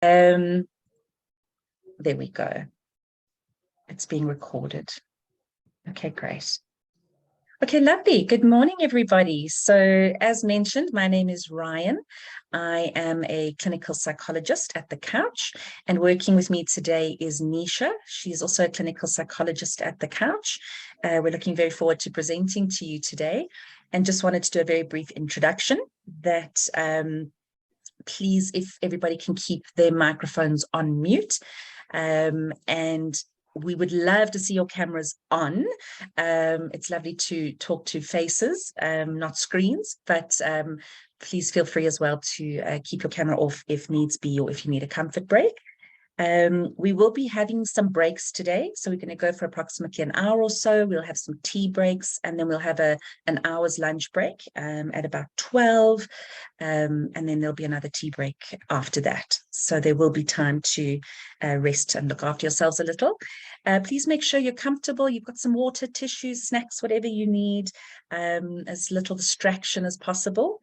There we go. It's being recorded. Okay, great. Okay, lovely. Good morning, everybody. So as mentioned, my name is Ryan. I am a clinical psychologist at The Couch, and working with me today is Nisha. She's also a clinical psychologist at The Couch. We're looking very forward to presenting to you today, and just wanted to do a very brief introduction that please, if everybody can keep their microphones on mute, and we would love to see your cameras on. It's lovely to talk to faces, not screens, but please feel free as well to keep your camera off if needs be, or if you need a comfort break. We will be having some breaks today. So we're going to go for approximately an hour or so. We'll have some tea breaks, and then we'll have an hour's lunch break at about 12. And then there'll be another tea break after that. So there will be time to rest and look after yourselves a little. Please make sure you're comfortable. You've got some water, tissues, snacks, whatever you need, as little distraction as possible.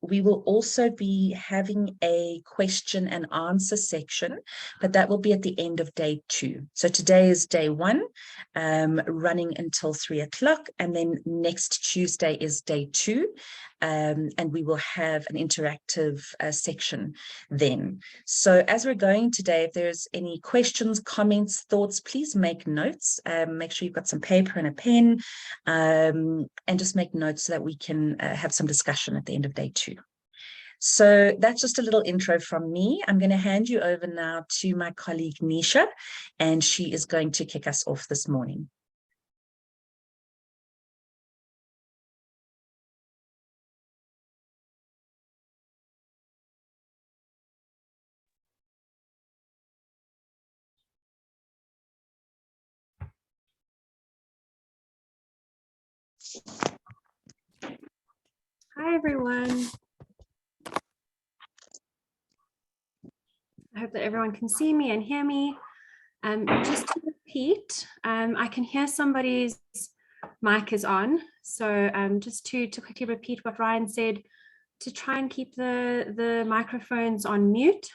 We will also be having a question and answer section, but that will be at the end of day 2. So today is day 1, running until 3 o'clock, and then next Tuesday is day 2, and we will have an interactive section then. So as we're going today, if there's any questions, comments, thoughts, please make notes. Make sure you've got some paper and a pen, and just make notes so that we can have some discussion at the end of day 2. So that's just a little intro from me. I'm going to hand you over now to my colleague Nisha, and she is going to kick us off this morning. Hi, everyone. I hope that everyone can see me and hear me. Just to repeat, I can hear somebody's mic is on. So just to quickly repeat what Ryan said, to try and keep the microphones on mute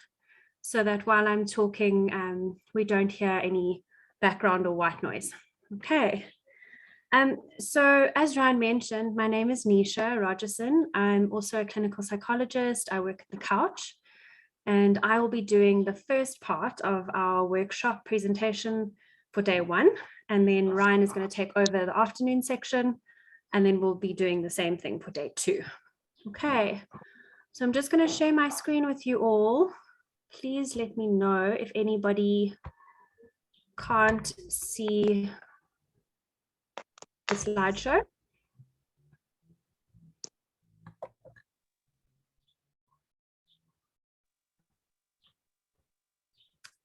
so that while I'm talking, we don't hear any background or white noise. Okay. So as Ryan mentioned, my name is Nisha Rajasan. I'm also a clinical psychologist. I work at The Couch, and I will be doing the first part of our workshop presentation for day 1. And then Ryan is going to take over the afternoon section, and then we'll be doing the same thing for day 2. Okay, so I'm just going to share my screen with you all. Please let me know if anybody can't see the slideshow.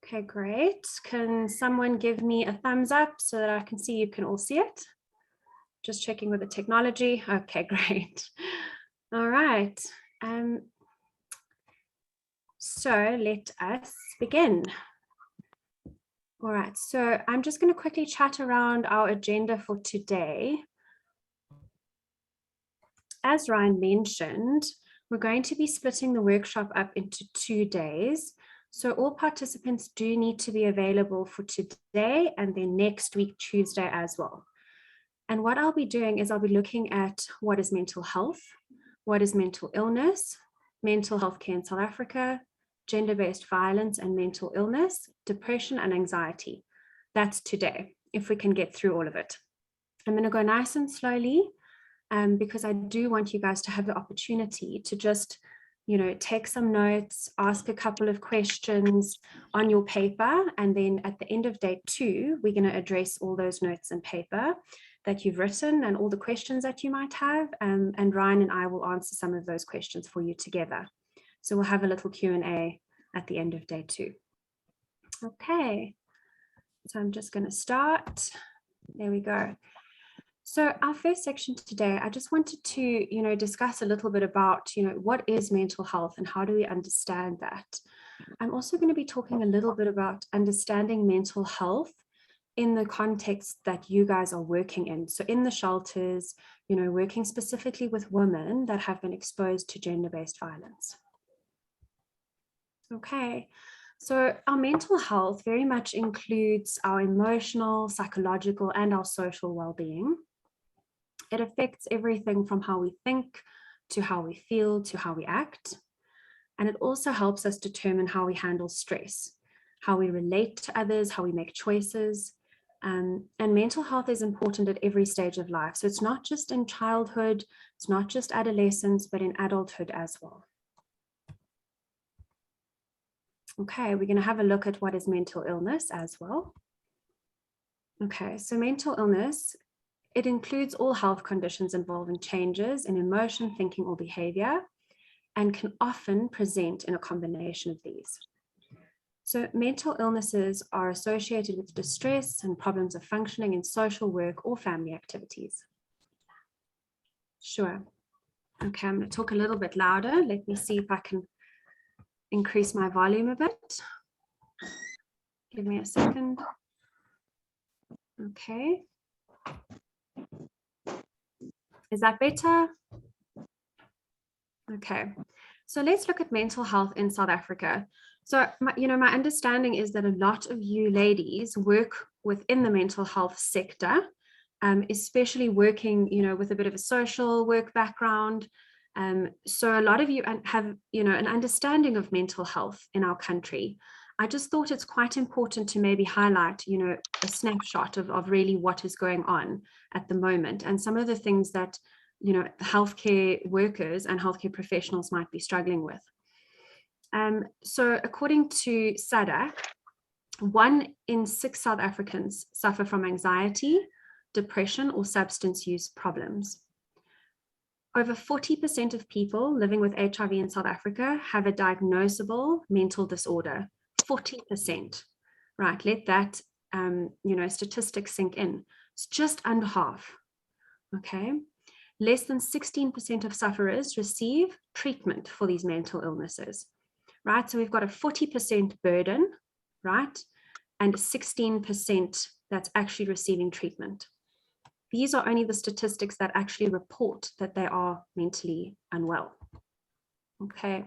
Okay, great. Can someone give me a thumbs up so that I can see you can all see it? Just checking with the technology. Okay, great. All right. So let us begin. All right, so I'm just going to quickly chat around our agenda for today. As Ryan mentioned, we're going to be splitting the workshop up into 2 days. So all participants do need to be available for today and then next week, Tuesday as well. And what I'll be doing is I'll be looking at what is mental health, what is mental illness, mental health care in South Africa, gender-based violence and mental illness, depression and anxiety. That's today, if we can get through all of it. I'm going to go nice and slowly because I do want you guys to have the opportunity to just, take some notes, ask a couple of questions on your paper. And then at the end of day 2, we're going to address all those notes and paper that you've written and all the questions that you might have. And Ryan and I will answer some of those questions for you together. So we'll have a little Q&A at the end of day 2. Okay, so I'm just going to start. There we go. So our first section today, I just wanted to, discuss a little bit about, what is mental health and how do we understand that? I'm also going to be talking a little bit about understanding mental health in the context that you guys are working in. So in the shelters, working specifically with women that have been exposed to gender-based violence. Okay, so our mental health very much includes our emotional, psychological, and our social well-being. It affects everything from how we think, to how we feel, to how we act. And it also helps us determine how we handle stress, how we relate to others, how we make choices. And mental health is important at every stage of life. So it's not just in childhood, it's not just adolescence, but in adulthood as well. Okay, we're going to have a look at what is mental illness as well. Okay, so mental illness, it includes all health conditions involving changes in emotion, thinking, or behavior, and can often present in a combination of these. So mental illnesses are associated with distress and problems of functioning in social, work, or family activities. Sure. Okay, I'm going to talk a little bit louder. Let me see if I can increase my volume a bit. Give me a second. Okay. Is that better? Okay. So let's look at mental health in South Africa. So, my understanding is that a lot of you ladies work within the mental health sector, especially working, with a bit of a social work background. So a lot of you have, an understanding of mental health in our country. I just thought it's quite important to maybe highlight, a snapshot of really what is going on at the moment and some of the things that, healthcare workers and healthcare professionals might be struggling with. So according to SADC, 1 in 6 South Africans suffer from anxiety, depression, or substance use problems. Over 40% of people living with HIV in South Africa have a diagnosable mental disorder. 40%, right? Let that, statistic sink in. It's just under half, okay? Less than 16% of sufferers receive treatment for these mental illnesses, right? So we've got a 40% burden, right? And 16% that's actually receiving treatment. These are only the statistics that actually report that they are mentally unwell. Okay.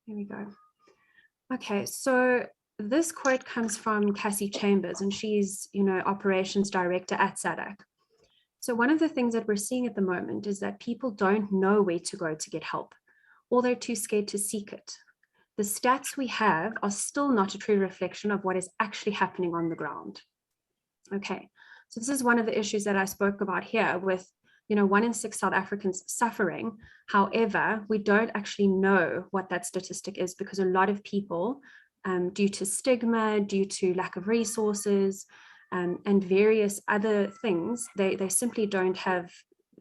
Here we go. Okay, so this quote comes from Cassie Chambers, and she's, operations director at SADC. So one of the things that we're seeing at the moment is that people don't know where to go to get help, or they're too scared to seek it. The stats we have are still not a true reflection of what is actually happening on the ground. Okay, so this is one of the issues that I spoke about here with, 1 in 6 South Africans suffering. However, we don't actually know what that statistic is because a lot of people, due to stigma, due to lack of resources, and various other things, they simply don't have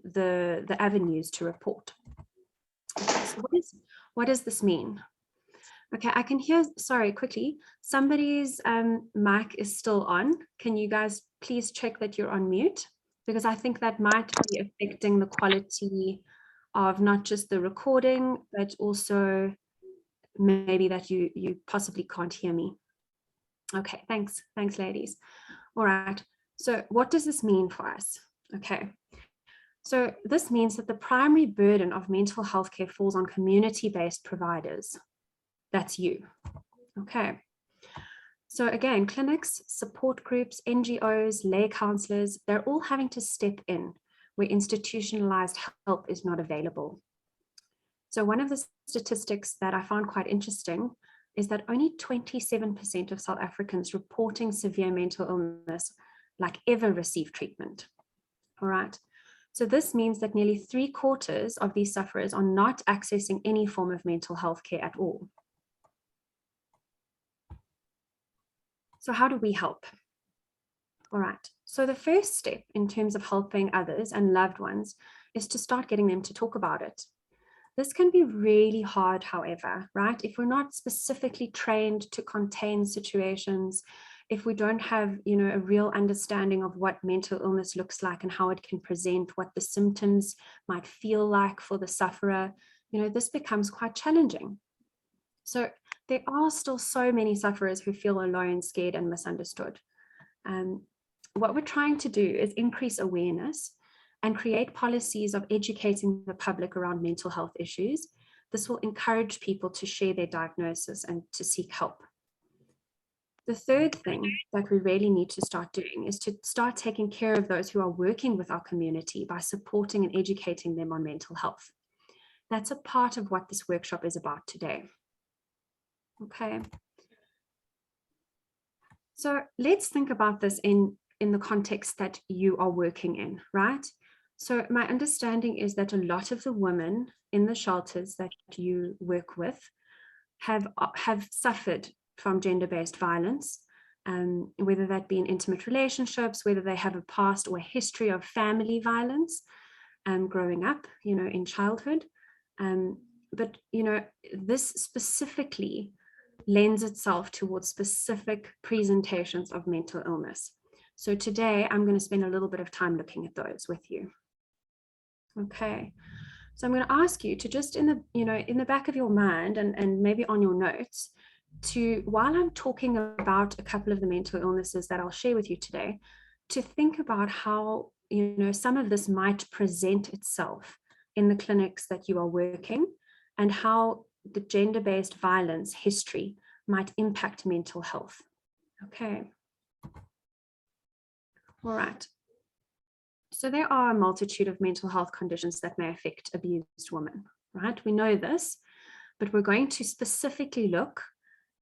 the avenues to report. Okay, so what does this mean? Okay, I can hear, sorry, quickly, somebody's mic is still on. Can you guys please check that you're on mute? Because I think that might be affecting the quality of not just the recording, but also maybe that you possibly can't hear me. Okay, thanks, ladies. All right, so what does this mean for us? Okay, so this means that the primary burden of mental health care falls on community-based providers. That's you. Okay. So again, clinics, support groups, NGOs, lay counselors, they're all having to step in where institutionalized help is not available. So one of the statistics that I found quite interesting is that only 27% of South Africans reporting severe mental illness ever receive treatment. All right. So this means that nearly 3/4 of these sufferers are not accessing any form of mental health care at all. So how do we help? All right, so the first step in terms of helping others and loved ones is to start getting them to talk about it. This can be really hard, however, right? If we're not specifically trained to contain situations, if we don't have, a real understanding of what mental illness looks like and how it can present, what the symptoms might feel like for the sufferer, this becomes quite challenging. So there are still so many sufferers who feel alone, scared, and misunderstood. What we're trying to do is increase awareness and create policies of educating the public around mental health issues. This will encourage people to share their diagnosis and to seek help. The third thing that we really need to start doing is to start taking care of those who are working with our community by supporting and educating them on mental health. That's a part of what this workshop is about today. Okay. So let's think about this in the context that you are working in, right? So my understanding is that a lot of the women in the shelters that you work with have suffered from gender-based violence, whether that be in intimate relationships, whether they have a past or a history of family violence growing up, in childhood. But, this specifically lends itself towards specific presentations of mental illness. So today I'm going to spend a little bit of time looking at those with you. Okay. So I'm going to ask you to just in the back of your mind and maybe on your notes to, while I'm talking about a couple of the mental illnesses that I'll share with you today, to think about how, some of this might present itself in the clinics that you are working and how the gender-based violence history might impact mental health. Okay. All right. So there are a multitude of mental health conditions that may affect abused women, right? We know this, but we're going to specifically look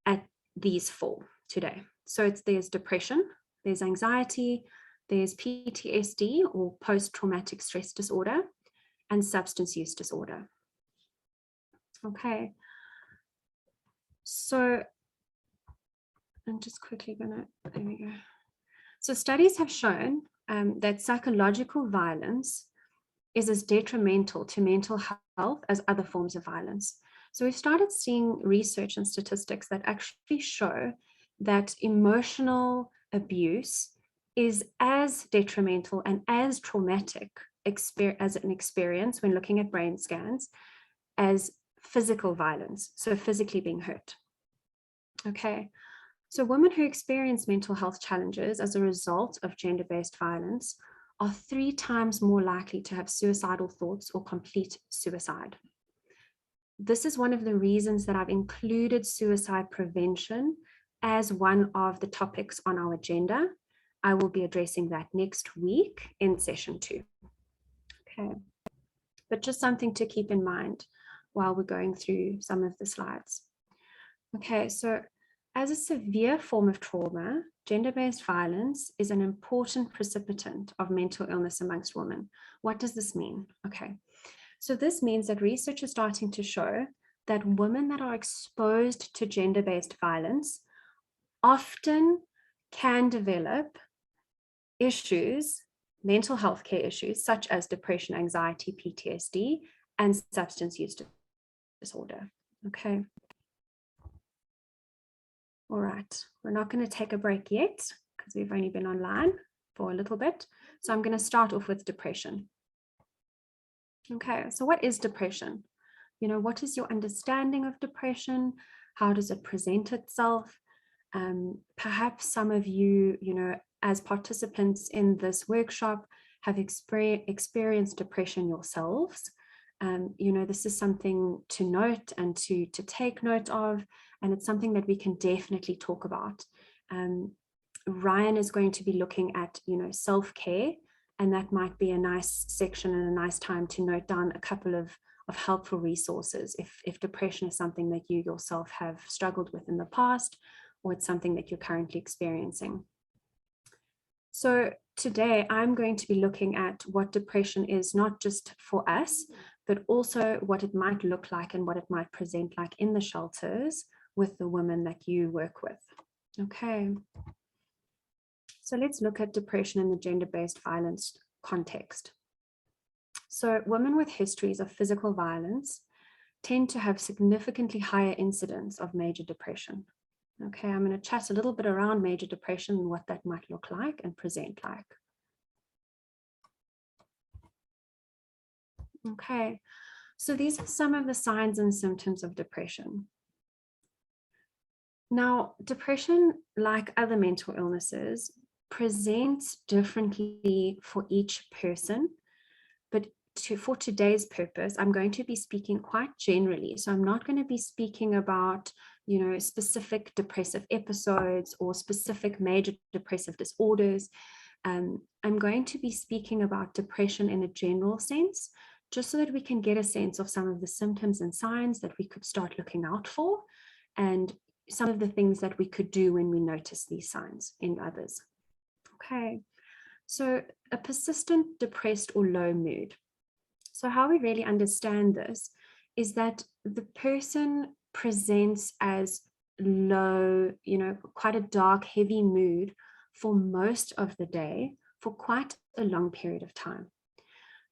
at these 4 today. So there's depression, there's anxiety, there's PTSD or post-traumatic stress disorder, and substance use disorder. Okay. So I'm just quickly there we go. So studies have shown that psychological violence is as detrimental to mental health as other forms of violence. So we've started seeing research and statistics that actually show that emotional abuse is as detrimental and as traumatic as an experience when looking at brain scans as physical violence, so physically being hurt. Okay. So women who experience mental health challenges as a result of gender-based violence are 3 times more likely to have suicidal thoughts or complete suicide. This is one of the reasons that I've included suicide prevention as one of the topics on our agenda. I will be addressing that next week in session 2. Okay, but just something to keep in mind while we're going through some of the slides. Okay, so as a severe form of trauma, gender-based violence is an important precipitant of mental illness amongst women. What does this mean? Okay, so this means that research is starting to show that women that are exposed to gender-based violence often can develop issues, mental health care issues, such as depression, anxiety, PTSD, and substance use disorder. Okay. All right, we're not going to take a break yet because we've only been online for a little bit. So I'm going to start off with depression. Okay, so what is depression? What is your understanding of depression? How does it present itself? Perhaps some of you, as participants in this workshop have experienced depression yourselves. This is something to note and to take note of, and it's something that we can definitely talk about. Ryan is going to be looking at, self-care, and that might be a nice section and a nice time to note down a couple of helpful resources if depression is something that you yourself have struggled with in the past, or it's something that you're currently experiencing. So today I'm going to be looking at what depression is, not just for us, but also what it might look like and what it might present like in the shelters with the women that you work with. Okay. So let's look at depression in the gender-based violence context. So women with histories of physical violence tend to have significantly higher incidence of major depression. Okay, I'm going to chat a little bit around major depression and what that might look like and present like. Okay, so these are some of the signs and symptoms of depression. Now, depression, like other mental illnesses, presents differently for each person, for today's purpose, I'm going to be speaking quite generally. So I'm not going to be speaking about, specific depressive episodes or specific major depressive disorders. I'm going to be speaking about depression in a general sense, just so that we can get a sense of some of the symptoms and signs that we could start looking out for, and some of the things that we could do when we notice these signs in others. Okay, so a persistent depressed or low mood. So how we really understand this is that the person presents as low, quite a dark, heavy mood for most of the day for quite a long period of time.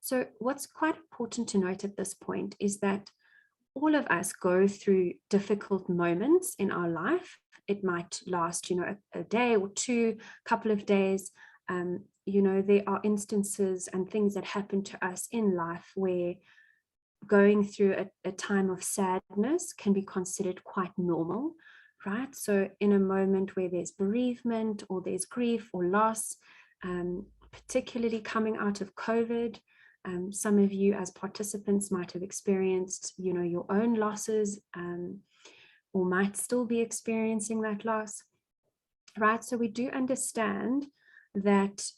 So what's quite important to note at this point is that all of us go through difficult moments in our life. It might last, a day or two, couple of days. There are instances and things that happen to us in life where going through a time of sadness can be considered quite normal, right? So in a moment where there's bereavement or there's grief or loss, particularly coming out of COVID, some of you as participants might have experienced, your own losses, or might still be experiencing that loss, right? So we do understand that,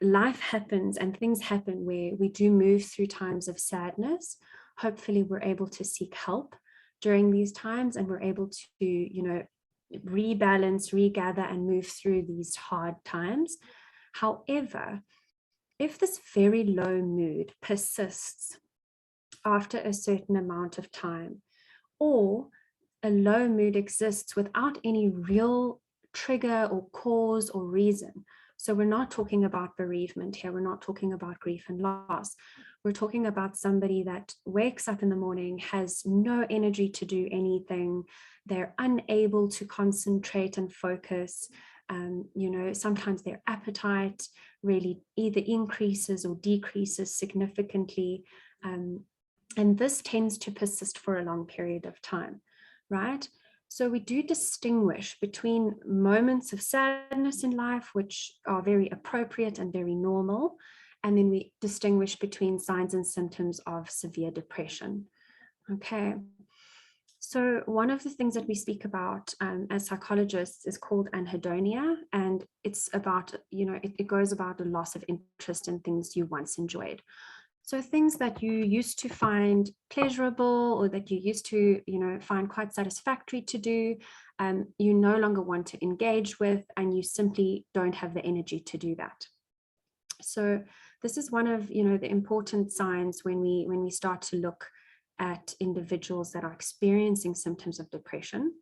life happens and things happen where we do move through times of sadness. Hopefully we're able to seek help during these times, and we're able to, rebalance, regather, and move through these hard times. However, if this very low mood persists after a certain amount of time, or a low mood exists without any real trigger or cause or reason. So we're not talking about bereavement here. We're not talking about grief and loss. We're talking about somebody that wakes up in the morning, has no energy to do anything. They're unable to concentrate and focus. Sometimes their appetite really either increases or decreases significantly. And this tends to persist for a long period of time, right? So we do distinguish between moments of sadness in life, which are very appropriate and very normal, and then we distinguish between signs and symptoms of severe depression. Okay. So one of the things that we speak about as psychologists is called anhedonia, and it's about, it goes about the loss of interest in things you once enjoyed. So things that you used to find pleasurable, or that you used to, find quite satisfactory to do, you no longer want to engage with, and you simply don't have the energy to do that. So this is one of, the important signs when we start to look at individuals that are experiencing symptoms of depression.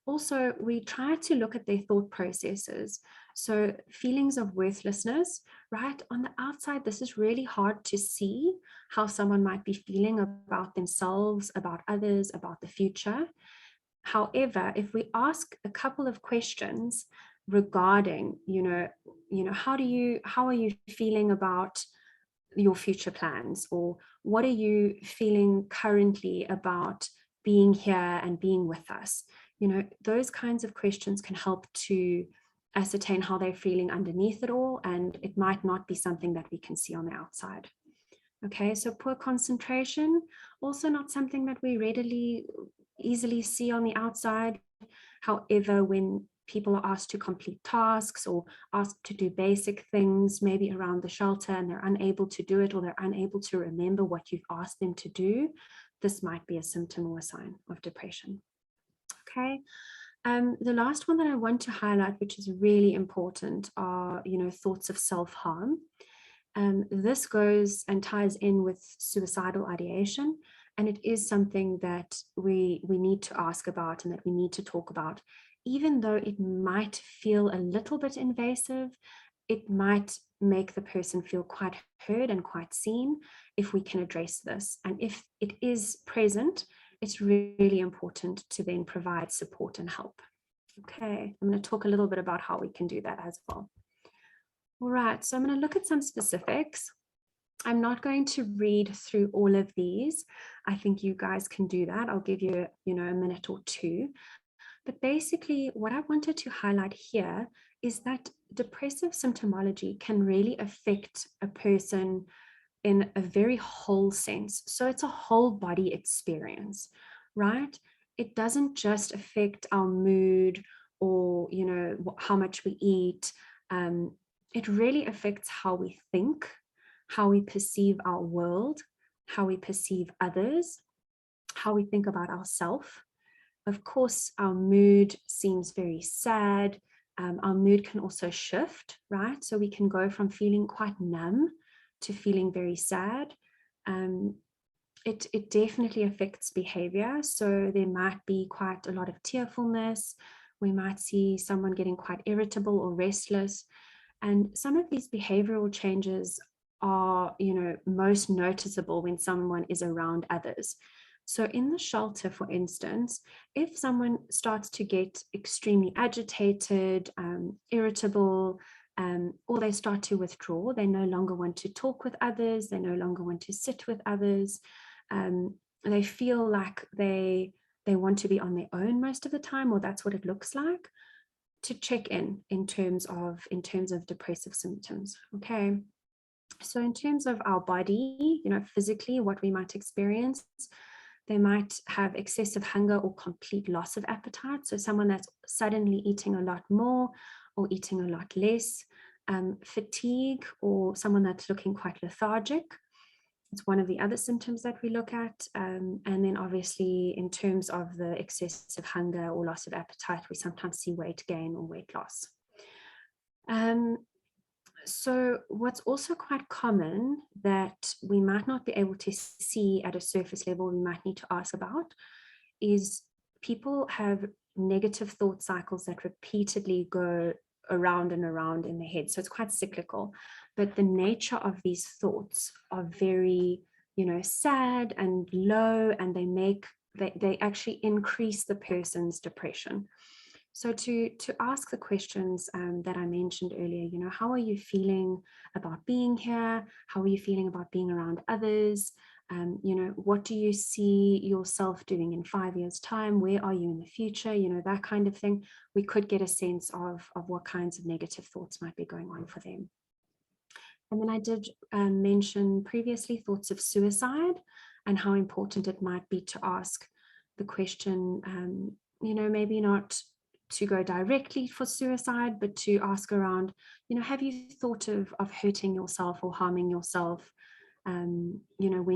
Also, we try to look at their thought processes. So feelings of worthlessness, right? On the outside, this is really hard to see how someone might be feeling about themselves, about others, about the future. However, if we ask a couple of questions regarding, how are you feeling about your future plans, or what are you feeling currently about being here and being with us? Those kinds of questions can help to ascertain how they're feeling underneath it all, and it might not be something that we can see on the outside. Okay, so poor concentration, also not something that we easily see on the outside. However, when people are asked to complete tasks or asked to do basic things, maybe around the shelter, and they're unable to do it, or they're unable to remember what you've asked them to do, this might be a symptom or a sign of depression. Okay. The last one that I want to highlight, which is really important, are, thoughts of self-harm. This goes and ties in with suicidal ideation, and it is something that we need to ask about and that we need to talk about. Even though it might feel a little bit invasive, it might make the person feel quite heard and quite seen if we can address this. And if it is present, it's really important to then provide support and help. Okay, I'm going to talk a little bit about how we can do that as well. All right, so I'm going to look at some specifics. I'm not going to read through all of these. I think you guys can do that. I'll give you, a minute or two. But basically, what I wanted to highlight here is that depressive symptomology can really affect a person in a very whole sense. So it's a whole body experience, right? It doesn't just affect our mood or, how much we eat. It really affects how we think, how we perceive our world, how we perceive others, how we think about ourselves. Of course, our mood seems very sad. Our mood can also shift, right? So we can go from feeling quite numb to feeling very sad. It definitely affects behavior. So there might be quite a lot of tearfulness. We might see someone getting quite irritable or restless. And some of these behavioral changes are, most noticeable when someone is around others. So in the shelter, for instance, if someone starts to get extremely agitated, irritable, or they start to withdraw, they no longer want to talk with others, they no longer want to sit with others, they feel like they want to be on their own most of the time, or that's what it looks like, to check in terms of depressive symptoms. Okay. So in terms of our body, physically, what we might experience, they might have excessive hunger or complete loss of appetite. So someone that's suddenly eating a lot more or eating a lot less. Fatigue, or someone that's looking quite lethargic. It's one of the other symptoms that we look at. And then obviously in terms of the excessive hunger or loss of appetite, we sometimes see weight gain or weight loss. So what's also quite common that we might not be able to see at a surface level, we might need to ask about, is people have negative thought cycles that repeatedly go around and around in their head. So it's quite cyclical, but the nature of these thoughts are very, sad and low, and they actually increase the person's depression. So to ask the questions that I mentioned earlier, how are you feeling about being here? How are you feeling about being around others? What do you see yourself doing in 5 years' time? Where are you in the future? That kind of thing. We could get a sense of what kinds of negative thoughts might be going on for them. And then I did mention previously thoughts of suicide and how important it might be to ask the question, maybe not to go directly for suicide, but to ask around, have you thought of hurting yourself or harming yourself, when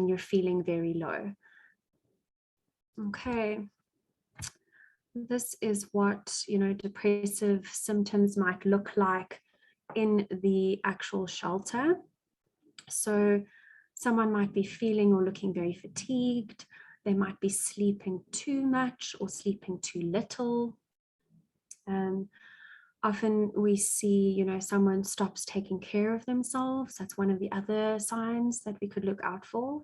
you're feeling very low? Okay. This is what, depressive symptoms might look like in the actual shelter. So someone might be feeling or looking very fatigued. They might be sleeping too much or sleeping too little. Often we see, someone stops taking care of themselves. That's one of the other signs that we could look out for.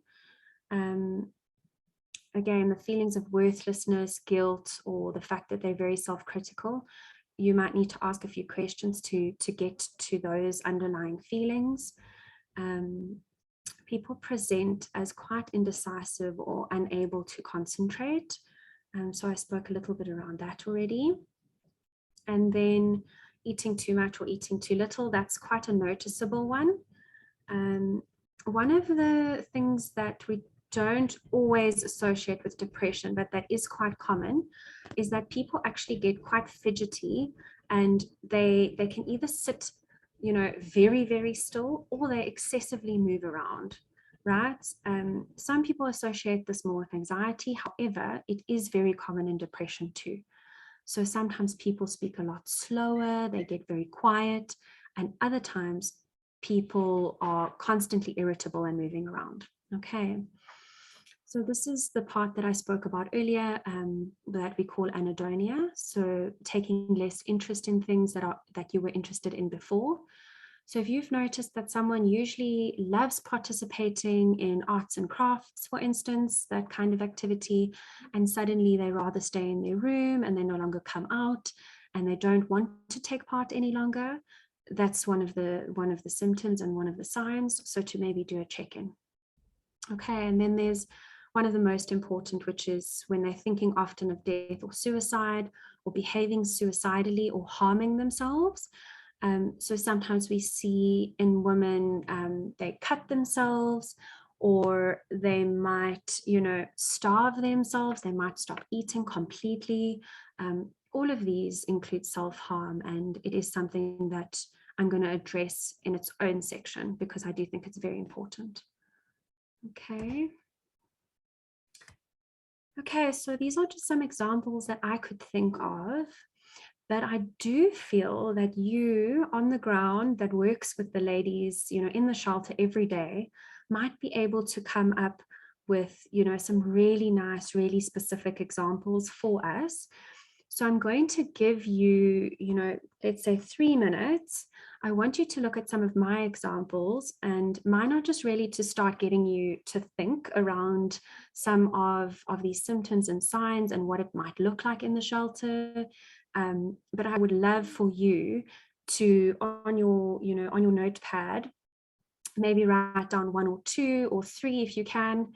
Again, the feelings of worthlessness, guilt, or the fact that they're very self-critical, you might need to ask a few questions to get to those underlying feelings. People present as quite indecisive or unable to concentrate. So I spoke a little bit around that already. And then eating too much or eating too little, that's quite a noticeable one. One of the things that we don't always associate with depression, but that is quite common, is that people actually get quite fidgety, and they can either sit, very, very still, or they excessively move around, right? Some people associate this more with anxiety. However, it is very common in depression too. So sometimes people speak a lot slower, they get very quiet, and other times people are constantly irritable and moving around. Okay. So this is the part that I spoke about earlier, that we call anhedonia. So taking less interest in things that you were interested in before. So if you've noticed that someone usually loves participating in arts and crafts, for instance, that kind of activity, and suddenly they rather stay in their room and they no longer come out and they don't want to take part any longer, that's one of the symptoms and one of the signs. So to maybe do a check-in. Okay, and then there's one of the most important, which is when they're thinking often of death or suicide, or behaving suicidally or harming themselves. So sometimes we see in women, they cut themselves, or they might, starve themselves. They might stop eating completely. All of these include self-harm, and it is something that I'm going to address in its own section because I do think it's very important. Okay, so these are just some examples that I could think of. But I do feel that you on the ground that works with the ladies, in the shelter every day, might be able to come up with, some really nice, really specific examples for us. So I'm going to give you, let's say 3 minutes. I want you to look at some of my examples, and mine are just really to start getting you to think around some of these symptoms and signs and what it might look like in the shelter. But I would love for you to, on your notepad, maybe write down 1 or 2 or 3 if you can,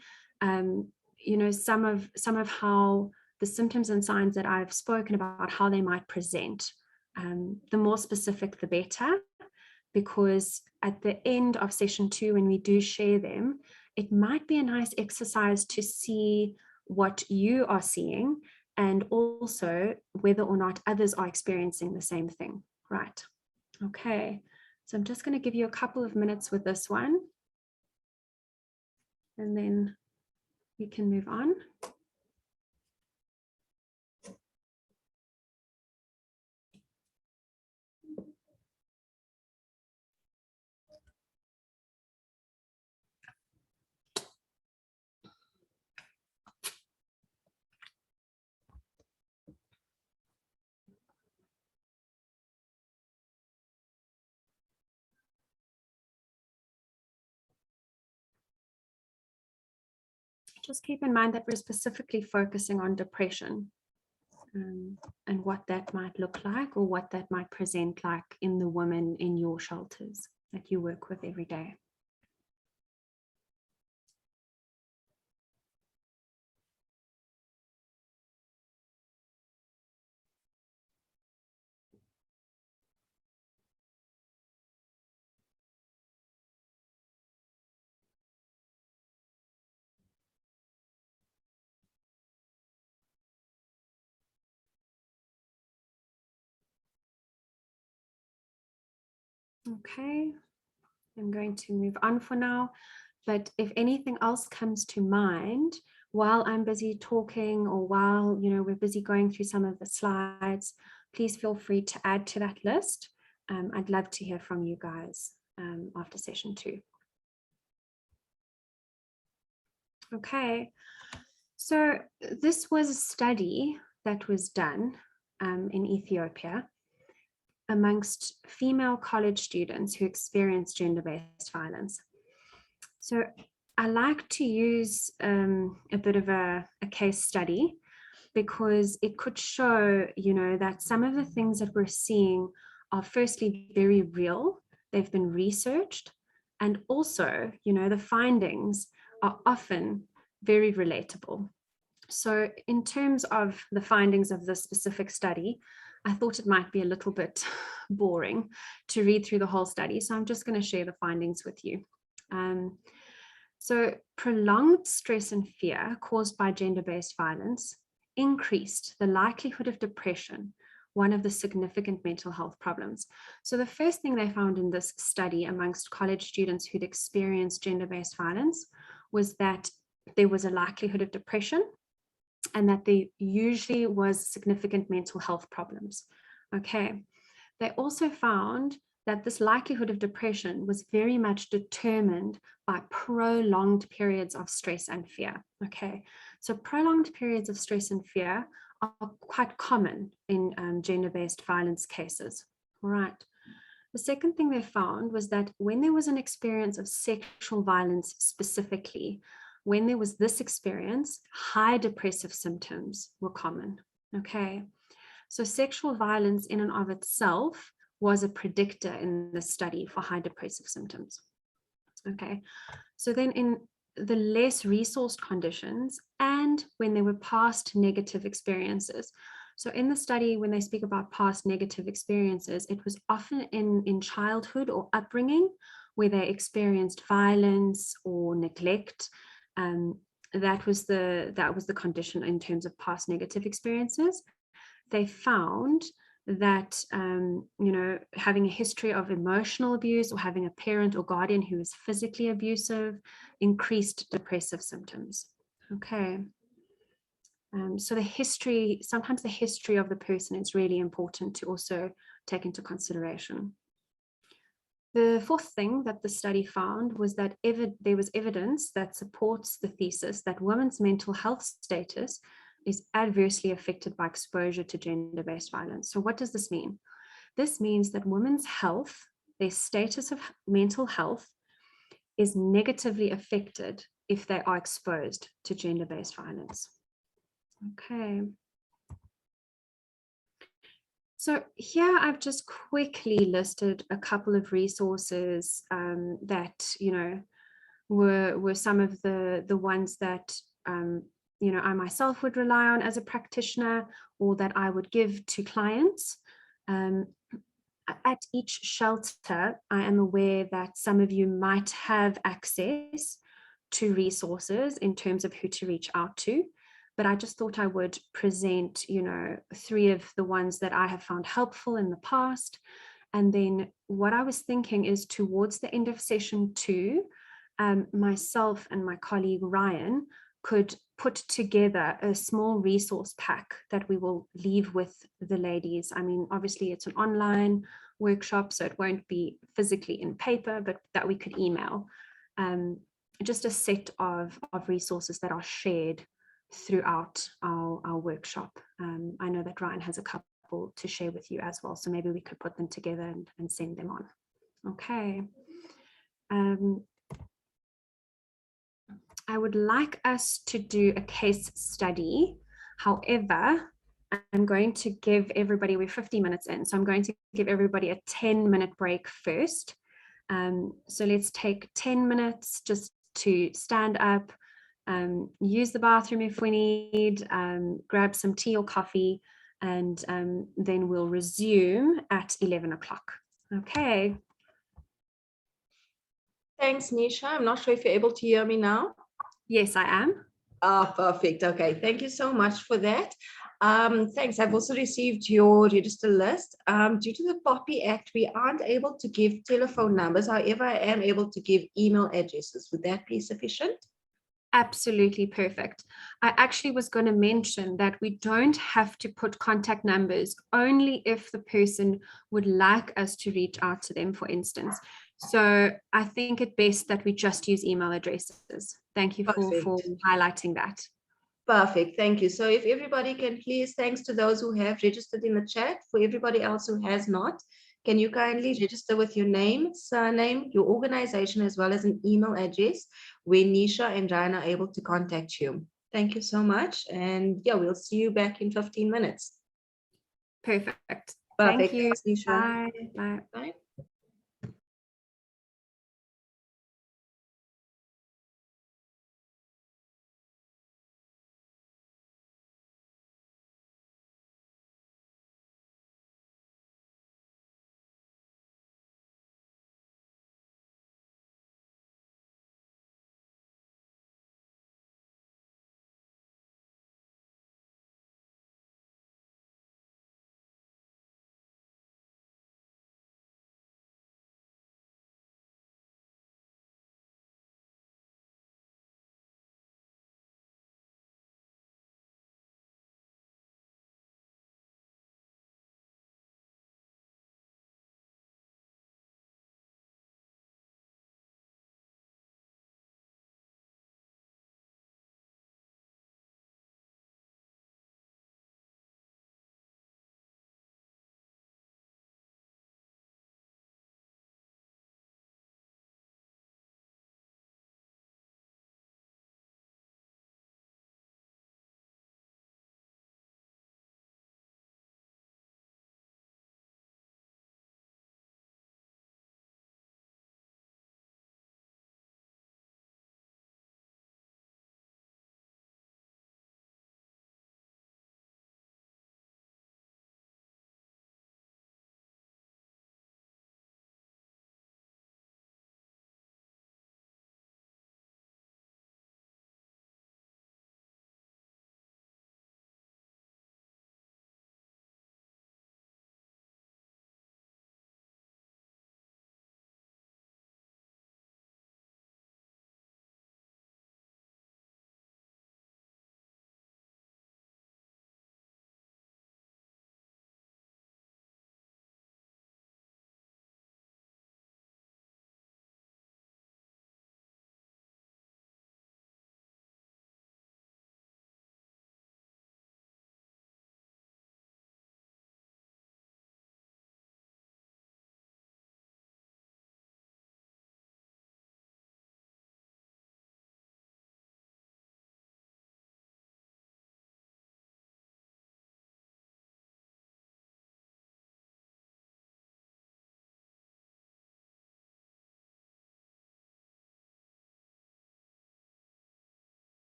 some of how the symptoms and signs that I've spoken about, how they might present. The more specific, the better, because at the end of session 2, when we do share them, it might be a nice exercise to see what you are seeing and also whether or not others are experiencing the same thing, right? Okay, so I'm just going to give you a couple of minutes with this one, and then we can move on. Just keep in mind that we're specifically focusing on depression, and what that might look like, or what that might present like in the women in your shelters that you work with every day. Okay, I'm going to move on for now, but if anything else comes to mind while I'm busy talking, or while we're busy going through some of the slides, please feel free to add to that list. I'd love to hear from you guys after session 2. Okay, so this was a study that was done in Ethiopia amongst female college students who experienced gender-based violence. So I like to use a bit of a case study, because it could show, that some of the things that we're seeing are firstly very real. They've been researched, and also, the findings are often very relatable. So in terms of the findings of this specific study, I thought it might be a little bit boring to read through the whole study. So I'm just going to share the findings with you. So prolonged stress and fear caused by gender-based violence increased the likelihood of depression, one of the significant mental health problems. So the first thing they found in this study amongst college students who'd experienced gender-based violence was that there was a likelihood of depression, and that there usually was significant mental health problems. Okay. They also found that this likelihood of depression was very much determined by prolonged periods of stress and fear. Okay. So prolonged periods of stress and fear are quite common in gender-based violence cases. All right. The second thing they found was that when there was an experience of sexual violence specifically, when there was this experience, high depressive symptoms were common. Okay, so sexual violence in and of itself was a predictor in the study for high depressive symptoms. Okay, so then in the less resourced conditions, and when there were past negative experiences, So in the study, when they speak about past negative experiences, it was often in childhood or upbringing where they experienced violence or neglect. That was the condition in terms of past negative experiences. They found that having a history of emotional abuse or having a parent or guardian who is physically abusive increased depressive symptoms. Okay. So sometimes the history of the person is really important to also take into consideration. The fourth thing that the study found was that there was evidence that supports the thesis that women's mental health status is adversely affected by exposure to gender-based violence. So what does this mean? This means that women's health, their status of mental health, is negatively affected if they are exposed to gender-based violence. Okay. So here I've just quickly listed a couple of resources that, were some of the ones that, I myself would rely on as a practitioner or that I would give to clients. At each shelter, I am aware that some of you might have access to resources in terms of who to reach out to. But I just thought I would present, 3 of the ones that I have found helpful in the past. And then what I was thinking is towards the end of session 2, myself and my colleague Ryan could put together a small resource pack that we will leave with the ladies. I mean, obviously it's an online workshop, so it won't be physically in paper, but that we could email. Just a set of resources that are shared throughout our workshop. I know that Ryan has a couple to share with you as well, so maybe we could put them together and send them on. Okay. I would like us to do a case study. However, I'm going to give everybody, we're 50 minutes in, so I'm going to give everybody a 10-minute break first. So let's take 10 minutes just to stand up, use the bathroom if we need, grab some tea or coffee, and then we'll resume at 11 o'clock. Okay. Thanks, Nisha. I'm not sure if you're able to hear me now. Yes, I am. Ah, perfect. Okay, thank you so much for that. Thanks. I've also received your register list. Due to the POPI Act, we aren't able to give telephone numbers. However, I am able to give email addresses. Would that be sufficient? Absolutely perfect. I actually was going to mention that we don't have to put contact numbers only if the person would like us to reach out to them, for instance. So I think it best that we just use email addresses. Thank you for highlighting that. Perfect. Thank you. So if everybody can please, thanks to those who have registered in the chat, for everybody else who has not, can you kindly register with your name, surname, your organization, as well as an email address where Nisha and Ryan are able to contact you. Thank you so much. And yeah, we'll see you back in 15 minutes. Perfect. Perfect. Thank you. Thanks, Nisha. Bye. Bye. Bye.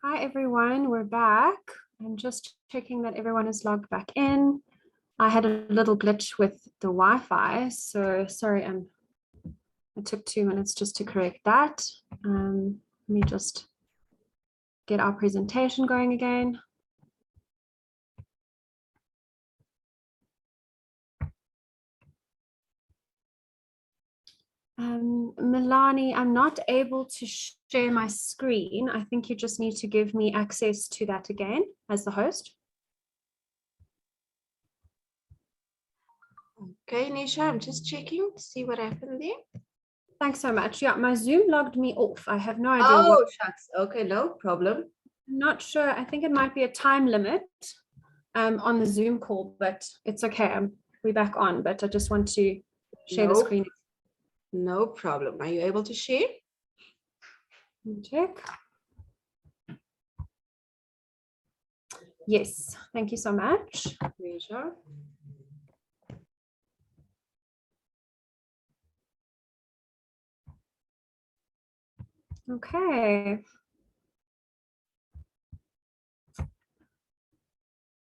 Hi everyone, we're back. I'm just checking that everyone is logged back in. I had a little glitch with the Wi-Fi, so sorry, it took 2 minutes just to correct that. Let me just get our presentation going again. Milani, I'm not able to share my screen. I think you just need to give me access to that again as the host. Okay, Nisha, I'm just checking to see what happened there. Thanks so much. Yeah, my Zoom logged me off. I have no idea. Oh, shucks. Okay, no problem. I'm not sure. I think it might be a time limit on the Zoom call, but it's okay. We're back on, but I just want to share the screen. No problem. Are you able to share? Check. Yes, thank you so much. Pleasure. Okay.